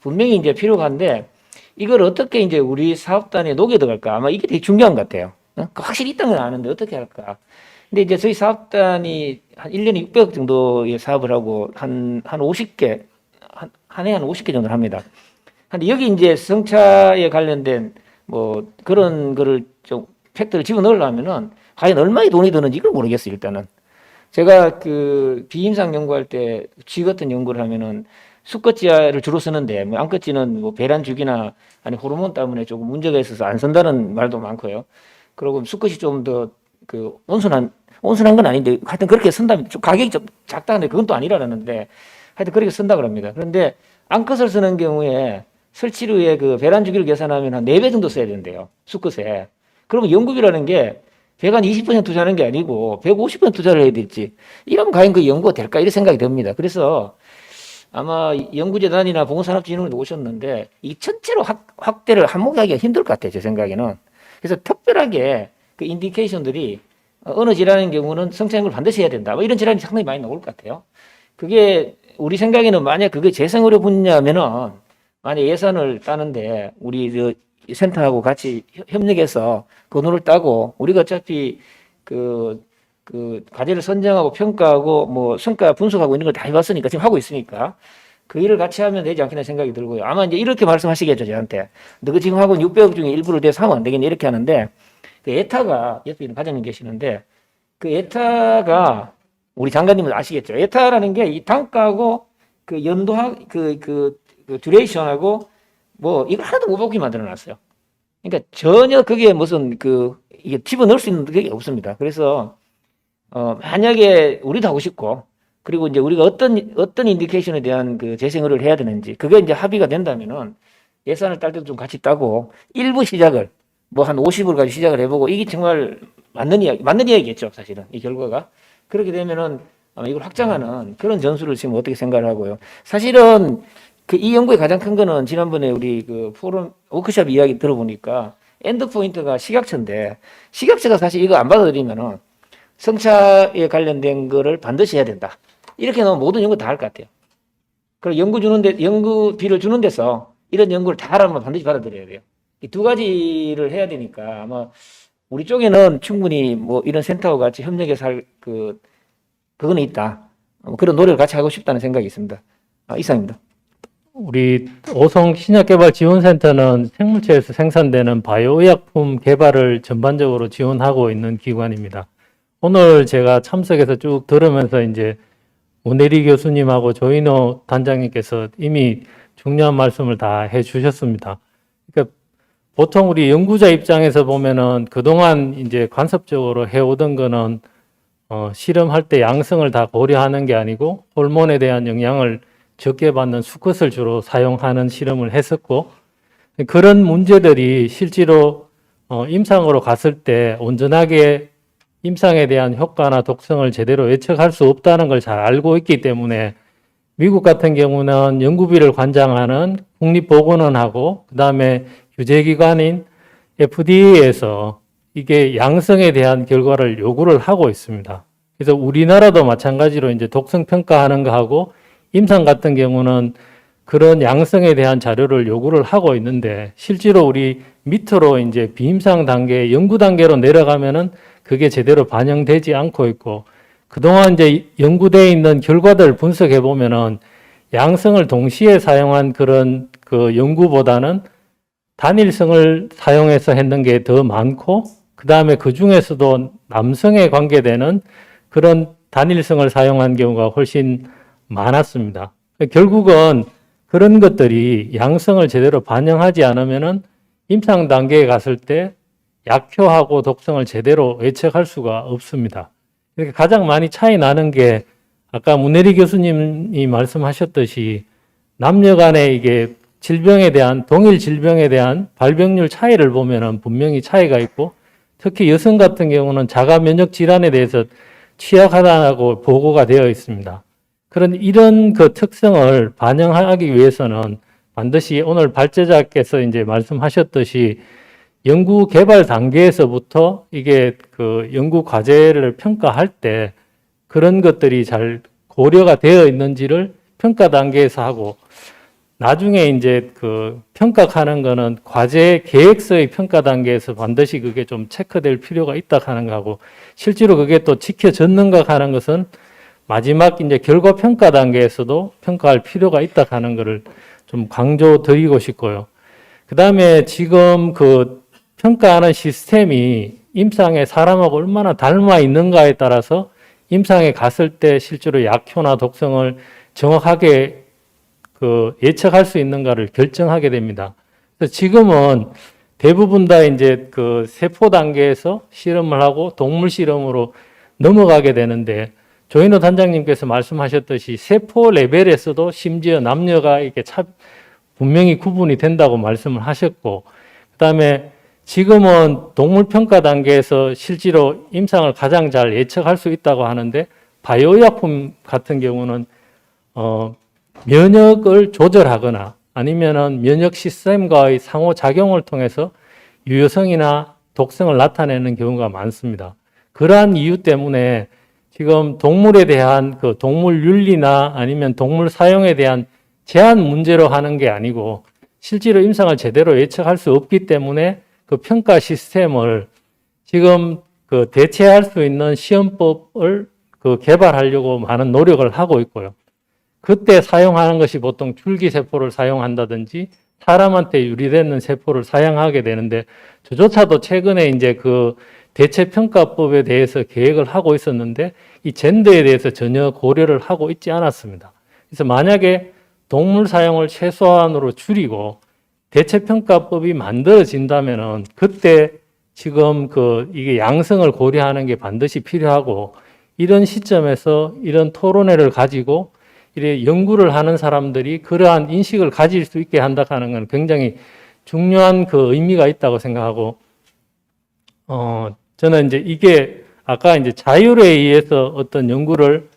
분명히 이제 필요가 한데 이걸 어떻게 이제 우리 사업단에 녹여 들어갈까 아마 이게 되게 중요한 것 같아요. 확실히 있다는 건 아는데 어떻게 할까. 근데 이제 저희 사업단이 한 1년에 600억 정도의 사업을 하고 한 50개 한 해 한 50개 정도를 합니다. 근데 여기 이제 성차에 관련된 뭐 그런 거를 좀 팩트를 집어넣으려면은 과연 얼마의 돈이 드는지 이걸 모르겠어요, 일단은. 제가 그 비임상 연구할 때 쥐 같은 연구를 하면은 수컷쥐를 주로 쓰는데 뭐 암컷쥐는 뭐 배란주기나 아니 호르몬 때문에 조금 문제가 있어서 안 쓴다는 말도 많고요. 그리고 수컷이 좀 더 그 온순한 건 아닌데 하여튼 그렇게 쓴다면 좀 가격이 좀 작다는데 그건 또 아니라는데 하여튼 그렇게 쓴다 그럽니다. 그런데 암컷을 쓰는 경우에 설치류의 그 배란 주기를 계산하면 한 4배 정도 써야 된대요. 수컷에. 그러면 연구비라는 게 배가 한 20% 투자하는 게 아니고 150% 투자를 해야 될지 이러면 과연 그 연구가 될까 이런 생각이 듭니다. 그래서 아마 연구재단이나 보건산업진흥원도 오셨는데 이 전체로 확대를 한몫하기가 힘들 것 같아요. 제 생각에는. 그래서 특별하게 그 인디케이션들이 어느 질환인 경우는 성차연구를 반드시 해야 된다. 뭐 이런 질환이 상당히 많이 나올 것 같아요. 그게 우리 생각에는 만약 그게 재생의료 분야면은 만약 예산을 따는데 우리 저 센터하고 같이 협력해서 그 돈을 따고 우리가 어차피 그 과제를 선정하고 평가하고 뭐 성과 분석하고 이런 걸 다 해봤으니까 지금 하고 있으니까 그 일을 같이 하면 되지 않겠나 생각이 들고요. 아마 이제 이렇게 말씀하시겠죠, 저한테. 너 지금 하고 600억 중에 일부를 내서 하면 안 되겠니? 이렇게 하는데 그 에타가 옆에 있는 과장님 계시는데 그 에타가 우리 장관님은 아시겠죠? 에타라는 게 이 단가하고 그 연도하 그 듀레이션하고 뭐 이걸 하나도 못 바꾸게 만들어 놨어요. 그러니까 전혀 그게 무슨 이게 집어넣을 수 있는 게 없습니다. 그래서 만약에 우리도 하고 싶고 그리고 이제 우리가 어떤 인디케이션에 대한 그 재생을 해야 되는지 그게 이제 합의가 된다면은 예산을 딸 때도 좀 같이 따고 일부 시작을 뭐 한 50을 가지고 시작을 해보고 이게 정말 맞는 이야기겠죠, 사실은 이 결과가. 그렇게 되면은 아마 이걸 확장하는 그런 전술을 지금 어떻게 생각을 하고요. 사실은 이 연구의 가장 큰 거는 지난번에 우리 그 포럼 워크숍 이야기 들어보니까 엔드 포인트가 식약처인데 식약처가 사실 이거 안 받아들이면은 성차에 관련된 거를 반드시 해야 된다. 이렇게 넣으면 모든 연구 다 할 것 같아요. 그리고 연구비를 주는 데서 이런 연구를 다 하라면 반드시 받아들여야 돼요. 이 두 가지를 해야 되니까 아마 우리 쪽에는 충분히 뭐 이런 센터와 같이 협력해서 할 그거는 있다. 그런 노력을 같이 하고 싶다는 생각이 있습니다. 이상입니다. 우리 오성 신약개발지원센터는 생물체에서 생산되는 바이오의약품 개발을 전반적으로 지원하고 있는 기관입니다. 오늘 제가 참석해서 쭉 들으면서 이제 문혜리 교수님하고 조인호 단장님께서 이미 중요한 말씀을 다 해주셨습니다. 그러니까 보통 우리 연구자 입장에서 보면은 그동안 이제 관습적으로 해오던 거는 실험할 때 양성을 다 고려하는 게 아니고 호르몬에 대한 영향을 적게 받는 수컷을 주로 사용하는 실험을 했었고 그런 문제들이 실제로 임상으로 갔을 때 온전하게 임상에 대한 효과나 독성을 제대로 예측할 수 없다는 걸 잘 알고 있기 때문에 미국 같은 경우는 연구비를 관장하는 국립보건원하고 그다음에 규제기관인 FDA에서 이게 양성에 대한 결과를 요구를 하고 있습니다. 그래서 우리나라도 마찬가지로 이제 독성 평가하는 거하고 임상 같은 경우는 그런 양성에 대한 자료를 요구를 하고 있는데 실제로 우리 밑으로 이제 비임상 단계, 연구 단계로 내려가면은 그게 제대로 반영되지 않고 있고 그동안 이제 연구되어 있는 결과들 분석해 보면은 양성을 동시에 사용한 그런 그 연구보다는 단일성을 사용해서 했는 게 더 많고 그 다음에 그 중에서도 남성에 관계되는 그런 단일성을 사용한 경우가 훨씬 많았습니다. 결국은 그런 것들이 양성을 제대로 반영하지 않으면은 임상 단계에 갔을 때 약효하고 독성을 제대로 예측할 수가 없습니다. 이렇게 가장 많이 차이 나는 게 아까 문혜리 교수님이 말씀하셨듯이 남녀 간에 이게 질병에 대한 동일 질병에 대한 발병률 차이를 보면은 분명히 차이가 있고 특히 여성 같은 경우는 자가 면역 질환에 대해서 취약하다고 보고가 되어 있습니다. 그런 이런 그 특성을 반영하기 위해서는 반드시 오늘 발제자께서 이제 말씀하셨듯이 연구 개발 단계에서부터 이게 그 연구 과제를 평가할 때 그런 것들이 잘 고려가 되어 있는지를 평가 단계에서 하고 나중에 이제 그 평가하는 거는 과제 계획서의 평가 단계에서 반드시 그게 좀 체크될 필요가 있다 하는 거하고 실제로 그게 또 지켜졌는가 하는 것은 마지막 이제 결과 평가 단계에서도 평가할 필요가 있다 하는 거를 좀 강조드리고 싶고요. 그 다음에 지금 그 평가하는 시스템이 임상에 사람하고 얼마나 닮아 있는가에 따라서 임상에 갔을 때 실제로 약효나 독성을 정확하게 그 예측할 수 있는가를 결정하게 됩니다. 그래서 지금은 대부분 다 이제 그 세포 단계에서 실험을 하고 동물 실험으로 넘어가게 되는데 조인호 단장님께서 말씀하셨듯이 세포 레벨에서도 심지어 남녀가 이렇게 분명히 구분이 된다고 말씀을 하셨고 그다음에 지금은 동물 평가 단계에서 실제로 임상을 가장 잘 예측할 수 있다고 하는데 바이오의약품 같은 경우는 면역을 조절하거나 아니면은 면역 시스템과의 상호작용을 통해서 유효성이나 독성을 나타내는 경우가 많습니다. 그러한 이유 때문에 지금 동물에 대한 그 동물 윤리나 아니면 동물 사용에 대한 제한 문제로 하는 게 아니고 실제로 임상을 제대로 예측할 수 없기 때문에 그 평가 시스템을 지금 그 대체할 수 있는 시험법을 그 개발하려고 많은 노력을 하고 있고요. 그때 사용하는 것이 보통 줄기세포를 사용한다든지 사람한테 유리되는 세포를 사용하게 되는데 저조차도 최근에 이제 그 대체평가법에 대해서 계획을 하고 있었는데 이 젠더에 대해서 전혀 고려를 하고 있지 않았습니다. 그래서 만약에 동물 사용을 최소한으로 줄이고 대체평가법이 만들어진다면은 그때 지금 이게 양성을 고려하는 게 반드시 필요하고 이런 시점에서 이런 토론회를 가지고 이래 연구를 하는 사람들이 그러한 인식을 가질 수 있게 한다 하는 건 굉장히 중요한 그 의미가 있다고 생각하고 저는 이제 이게 아까 이제 자율에 의해서 어떤 연구를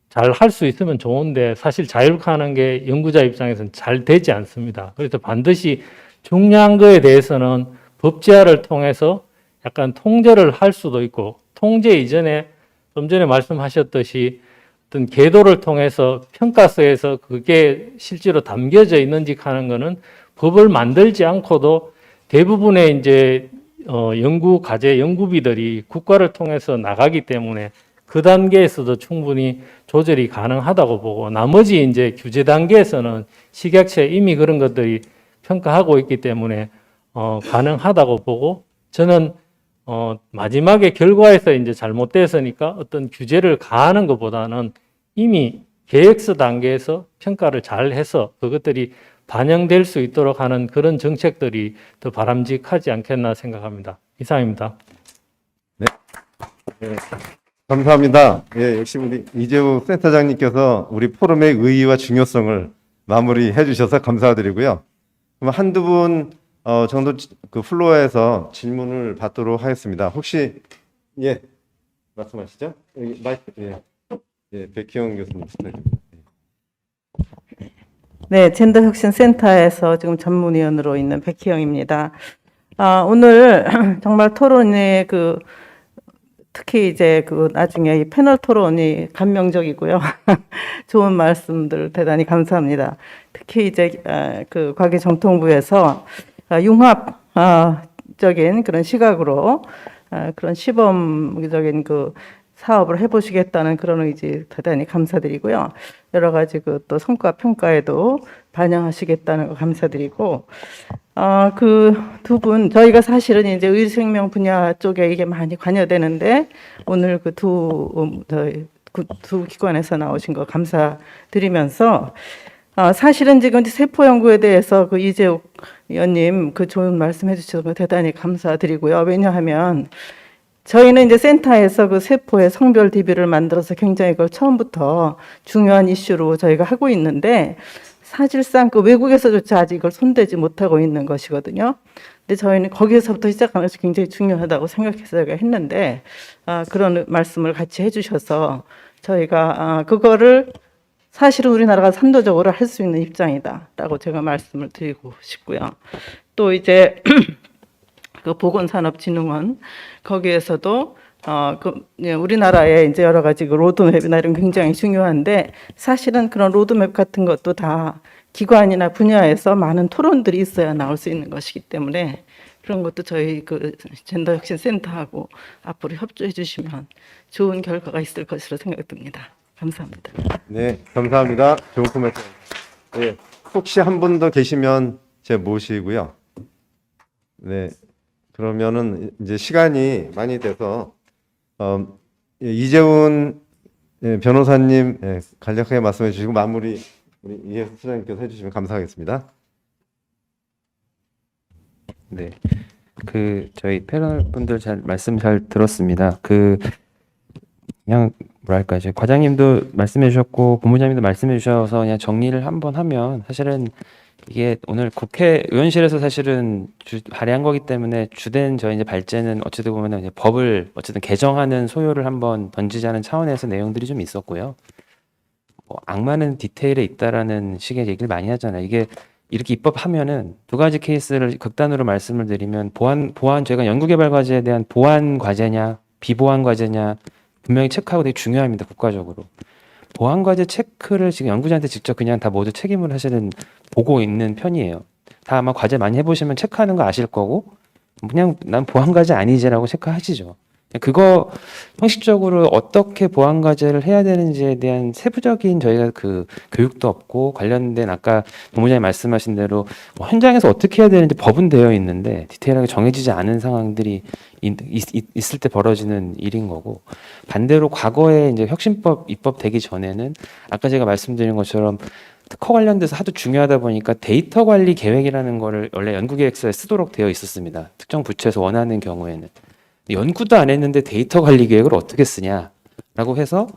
잘 할 수 있으면 좋은데 사실 자율화하는 게 연구자 입장에서는 잘 되지 않습니다. 그래서 반드시 중요한 거에 대해서는 법제화를 통해서 약간 통제를 할 수도 있고 통제 이전에 좀 전에 말씀하셨듯이 어떤 계도를 통해서 평가서에서 그게 실제로 담겨져 있는지 하는 거는 법을 만들지 않고도 대부분의 이제 연구 과제, 연구비들이 국가를 통해서 나가기 때문에 그 단계에서도 충분히 조절이 가능하다고 보고 나머지 이제 규제 단계에서는 식약처에 이미 그런 것들이 평가하고 있기 때문에 가능하다고 보고 저는 마지막에 결과에서 이제 잘못됐으니까 어떤 규제를 가하는 것보다는 이미 계획서 단계에서 평가를 잘 해서 그것들이 반영될 수 있도록 하는 그런 정책들이 더 바람직하지 않겠나 생각합니다. 이상입니다. 네. 감사합니다. 예, 역시 우리 이재우 센터장님께서 우리 포럼의 의의와 중요성을 마무리해 주셔서 감사드리고요. 그럼 한두 분 정도 그 플로어에서 질문을 받도록 하겠습니다. 혹시 예 말씀하시죠? 여기 마이크 예 백희영 교수님 부탁드립니다. 네, 젠더혁신센터에서 지금 전문위원으로 있는 백희영입니다. 오늘 정말 토론에 특히 이제 나중에 이 패널 토론이 감명적이고요. 좋은 말씀들 대단히 감사합니다. 특히 이제 과기정통부에서 융합적인 그런 시각으로 그런 시범적인 사업을 해보시겠다는 그런 의지 대단히 감사드리고요. 여러 가지 또 성과 평가에도 반영하시겠다는 거 감사드리고, 두 분, 저희가 사실은 이제 의료생명 분야 쪽에 이게 많이 관여되는데, 오늘 두 기관에서 나오신 거 감사드리면서, 사실은 지금 세포 연구에 대해서 이재욱 위원님 좋은 말씀 해주셔서 대단히 감사드리고요. 왜냐하면, 저희는 이제 센터에서 세포의 성별 DB를 만들어서 굉장히 그걸 처음부터 중요한 이슈로 저희가 하고 있는데, 사실상 외국에서조차 아직 이걸 손대지 못하고 있는 것이거든요. 근데 저희는 거기에서부터 시작하는 것이 굉장히 중요하다고 생각해서 저희가 했는데, 그런 말씀을 같이 해주셔서 저희가 그거를 사실은 우리나라가 선도적으로 할 수 있는 입장이다라고 제가 말씀을 드리고 싶고요. 또 이제 보건산업진흥원 거기에서도 우리나라의 이제 여러 가지 로드맵이나 이런 굉장히 중요한데, 사실은 그런 로드맵 같은 것도 다 기관이나 분야에서 많은 토론들이 있어야 나올 수 있는 것이기 때문에 그런 것도 저희 젠더혁신센터하고 앞으로 협조해 주시면 좋은 결과가 있을 것으로 생각됩니다. 감사합니다. 네, 감사합니다. 좋은 코멘트. 네, 혹시 한 분 더 계시면 제가 모시고요. 네, 그러면은 이제 시간이 많이 돼서 이재훈 변호사님 간략하게 말씀해 주시고 마무리 우리 이혜수 소장님께서 해주시면 감사하겠습니다. 네. 저희 패널 분들 말씀 잘 들었습니다. 그냥 뭐랄까, 이제 과장님도 말씀해 주셨고, 본부장님도 말씀해 주셔서 그냥 정리를 한번 하면, 사실은 이게 오늘 국회의원실에서 사실은 발의한 거기 때문에 주된 저희 이제 발제는 어찌든 보면은 이제 법을 어쨌든 개정하는 소요를 한번 던지자는 차원에서 내용들이 좀 있었고요. 악마는 디테일에 있다라는 식의 얘기를 많이 하잖아요. 이게 이렇게 입법하면은 두 가지 케이스를 극단으로 말씀을 드리면, 보안 저희가 연구개발 과제에 대한 보안 과제냐 비보안 과제냐 분명히 체크하고 되게 중요합니다. 국가적으로. 보안 과제 체크를 지금 연구자한테 직접 그냥 다 모두 책임을 사실은 보고 있는 편이에요. 다 아마 과제 많이 해보시면 체크하는 거 아실 거고, 그냥 난 보안 과제 아니지라고 체크하시죠. 그거 형식적으로 어떻게 보안 과제를 해야 되는지에 대한 세부적인 저희가 교육도 없고, 관련된 아까 본부장님 말씀하신 대로 현장에서 어떻게 해야 되는지 법은 되어 있는데 디테일하게 정해지지 않은 상황들이 있을 때 벌어지는 일인 거고, 반대로 과거에 이제 혁신법 입법되기 전에는 아까 제가 말씀드린 것처럼 특허 관련돼서 하도 중요하다 보니까 데이터 관리 계획이라는 거를 원래 연구계획서에 쓰도록 되어 있었습니다. 특정 부처에서 원하는 경우에는. 연구도 안 했는데 데이터 관리 계획을 어떻게 쓰냐라고 해서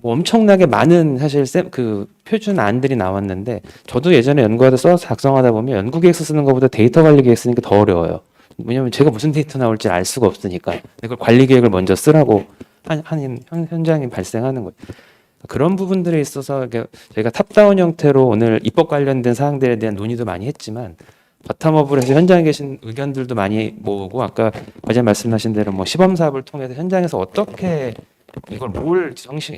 엄청나게 많은 사실 표준 안들이 나왔는데, 저도 예전에 연구하다 써서 작성하다 보면 연구계획서 쓰는 것보다 데이터 관리 계획 쓰는 게 더 어려워요. 왜냐면 제가 무슨 데이터 나올지 알 수가 없으니까 그걸 관리 계획을 먼저 쓰라고 하는 현장이 발생하는 거예요. 그런 부분들에 있어서 저희가 탑다운 형태로 오늘 입법 관련된 사항들에 대한 논의도 많이 했지만, 바텀업을 해서 현장에 계신 의견들도 많이 모으고, 아까 과장 말씀하신 대로 시범 사업을 통해서 현장에서 어떻게 이걸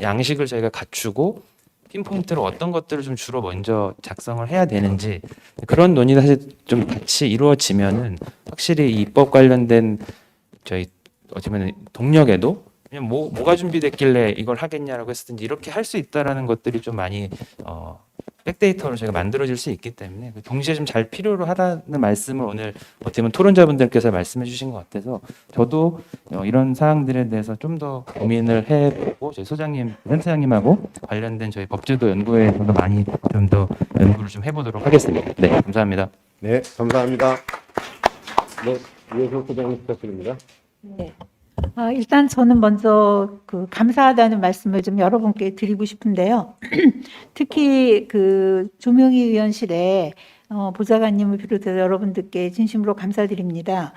양식을 저희가 갖추고 핀포인트로 어떤 것들을 좀 주로 먼저 작성을 해야 되는지, 그런 논의도 사실 좀 같이 이루어지면은 확실히 이 입법 관련된 저희 어쩌면 동력에도 그냥 뭐가 준비됐길래 이걸 하겠냐라고 했을 때 이렇게 할 수 있다라는 것들이 좀 많이 백데이터로 저희가 만들어질 수 있기 때문에 동시에 좀 잘 필요로 하다는 말씀을 오늘 어떻게 보면 토론자분들께서 말씀해 주신 것 같아서, 저도 이런 사항들에 대해서 좀 더 고민을 해보고 저희 센터장님하고 관련된 저희 법제도 연구에서도 많이 좀 더 연구를 좀 해보도록 하겠습니다. 네, 감사합니다. 네, 감사합니다. 네, 이혜수 소장님 부탁드립니다. 네. 일단 저는 먼저 감사하다는 말씀을 좀 여러분께 드리고 싶은데요. 특히 조명희 의원실에 보좌관님을 비롯해서 여러분들께 진심으로 감사드립니다.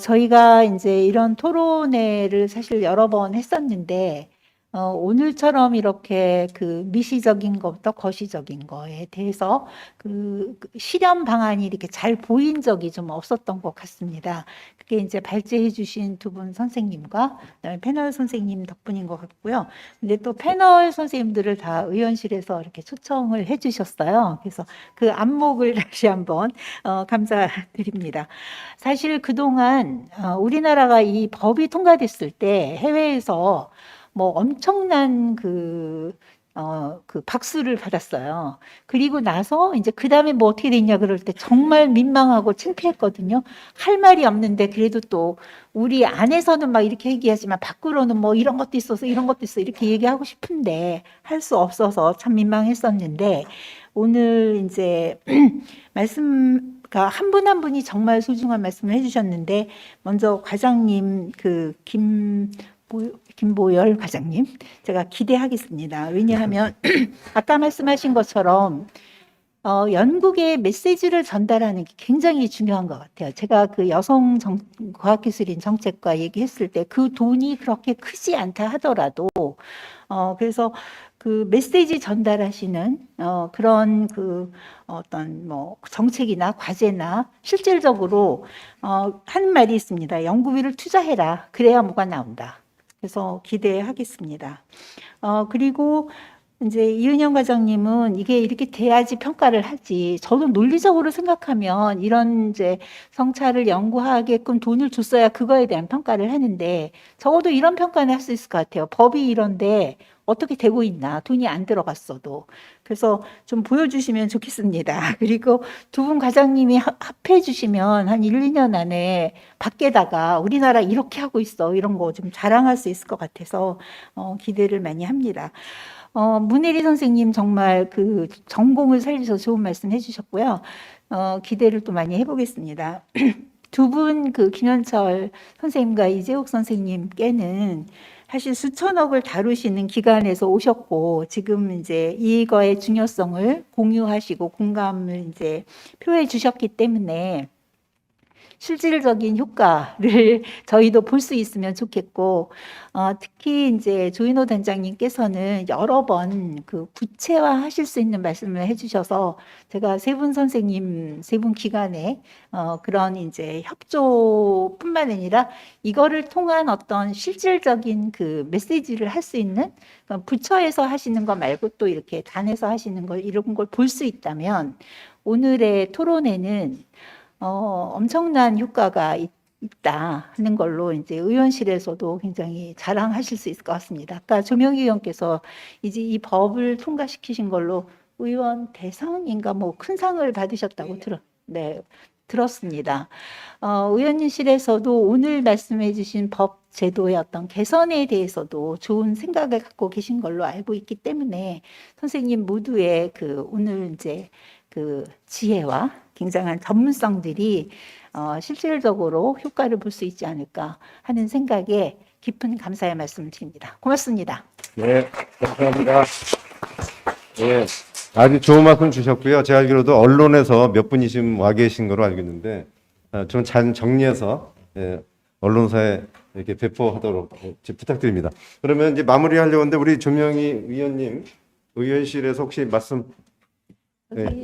저희가 이제 이런 토론회를 사실 여러 번 했었는데, 오늘처럼 이렇게 그 미시적인 것부터 거시적인 거에 대해서 그 실현 방안이 이렇게 잘 보인 적이 좀 없었던 것 같습니다. 그게 이제 발제해 주신 두 분 선생님과 그다음에 패널 선생님 덕분인 것 같고요. 근데 또 패널 선생님들을 다 의원실에서 이렇게 초청을 해 주셨어요. 그래서 그 안목을 다시 한번 감사드립니다. 사실 그동안 우리나라가 이 법이 통과됐을 때 해외에서 뭐 엄청난 그 박수를 받았어요. 그리고 나서 이제 그 다음에 뭐 어떻게 됐냐 그럴 때 정말 민망하고 창피했거든요. 할 말이 없는데 그래도 또 우리 안에서는 막 이렇게 얘기하지만 밖으로는 뭐 이런 것도 있어서 이런 것도 있어 이렇게 얘기하고 싶은데 할 수 없어서 참 민망했었는데 오늘 이제 말씀가 한 분 한 분이 정말 소중한 말씀을 해주셨는데 먼저 과장님 김보열 과장님, 제가 기대하겠습니다. 왜냐하면 아까 말씀하신 것처럼 연구계의 메시지를 전달하는 게 굉장히 중요한 것 같아요. 제가 그 여성 과학기술인 정책과 얘기했을 때 그 돈이 그렇게 크지 않다 하더라도 그래서 그 메시지 전달하시는 그런 그 어떤 뭐 정책이나 과제나 실질적으로 하는 말이 있습니다. 연구비를 투자해라. 그래야 뭐가 나온다. 그래서 기대하겠습니다. 그리고 이제 이은영 과장님은 이게 이렇게 돼야지 평가를 하지. 저도 논리적으로 생각하면 이런 이제 성차를 연구하게끔 돈을 줬어야 그거에 대한 평가를 하는데 적어도 이런 평가는 할 수 있을 것 같아요. 법이 이런데 어떻게 되고 있나. 돈이 안 들어갔어도. 그래서 좀 보여주시면 좋겠습니다. 그리고 두 분 과장님이 합해 주시면 한 1, 2년 안에 밖에다가 우리나라 이렇게 하고 있어. 이런 거 좀 자랑할 수 있을 것 같아서 기대를 많이 합니다. 문혜리 선생님 정말 그 전공을 살려서 좋은 말씀 해주셨고요. 기대를 또 많이 해보겠습니다. 두 분 그 김현철 선생님과 이재욱 선생님께는 사실 수천억을 다루시는 기관에서 오셨고 지금 이제 이거의 중요성을 공유하시고 공감을 이제 표해 주셨기 때문에 실질적인 효과를 저희도 볼 수 있으면 좋겠고 특히 이제 조인호 단장님께서는 여러 번 그 구체화하실 수 있는 말씀을 해주셔서 제가 세 분 선생님 세 분 기관에 그런 이제 협조뿐만 아니라 이거를 통한 어떤 실질적인 그 메시지를 할 수 있는 부처에서 하시는 거 말고 또 이렇게 단에서 하시는 거 이런 걸 볼 수 있다면 오늘의 토론회는 엄청난 효과가 있다 하는 걸로 이제 의원실에서도 굉장히 자랑하실 수 있을 것 같습니다. 아까 조명희 의원께서 이제 이 법을 통과시키신 걸로 의원 대상인가 뭐 큰 상을 받으셨다고 들었습니다. 의원실에서도 오늘 말씀해 주신 법 제도의 어떤 개선에 대해서도 좋은 생각을 갖고 계신 걸로 알고 있기 때문에 선생님 모두의 그 오늘 이제 그 지혜와 굉장한 전문성들이 실질적으로 효과를 볼 수 있지 않을까 하는 생각에 깊은 감사의 말씀을 드립니다. 고맙습니다. 네, 감사합니다. 네, 아주 좋은 말씀 주셨고요. 제가 알기로도 언론에서 몇 분이 지금 와 계신 거로 알고 있는데 좀 잘 정리해서 언론사에 이렇게 배포하도록 부탁드립니다. 그러면 이제 마무리하려고 하는데 우리 조명희 위원님 의원실에서 혹시 말씀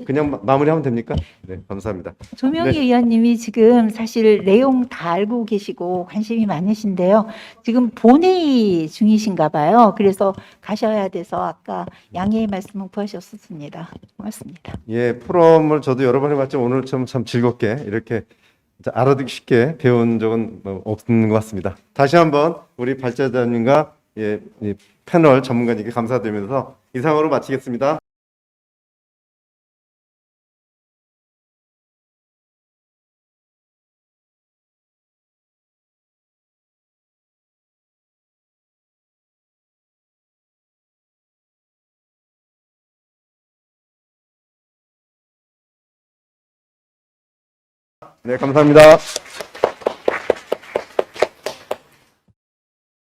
그냥 마무리하면 됩니까? 네, 감사합니다. 조명희 네. 의원님이 지금 사실 내용 다 알고 계시고 관심이 많으신데요. 지금 본회의 중이신가 봐요. 그래서 가셔야 돼서 아까 양해의 말씀을 구하셨었습니다. 고맙습니다. 예, 포럼을 저도 여러 번 해봤지만 오늘 참 즐겁게 이렇게 알아듣기 쉽게 배운 적은 없는 것 같습니다. 다시 한번 우리 발제자님과 이 패널 전문가님께 감사드리면서 이상으로 마치겠습니다. 네, 감사합니다.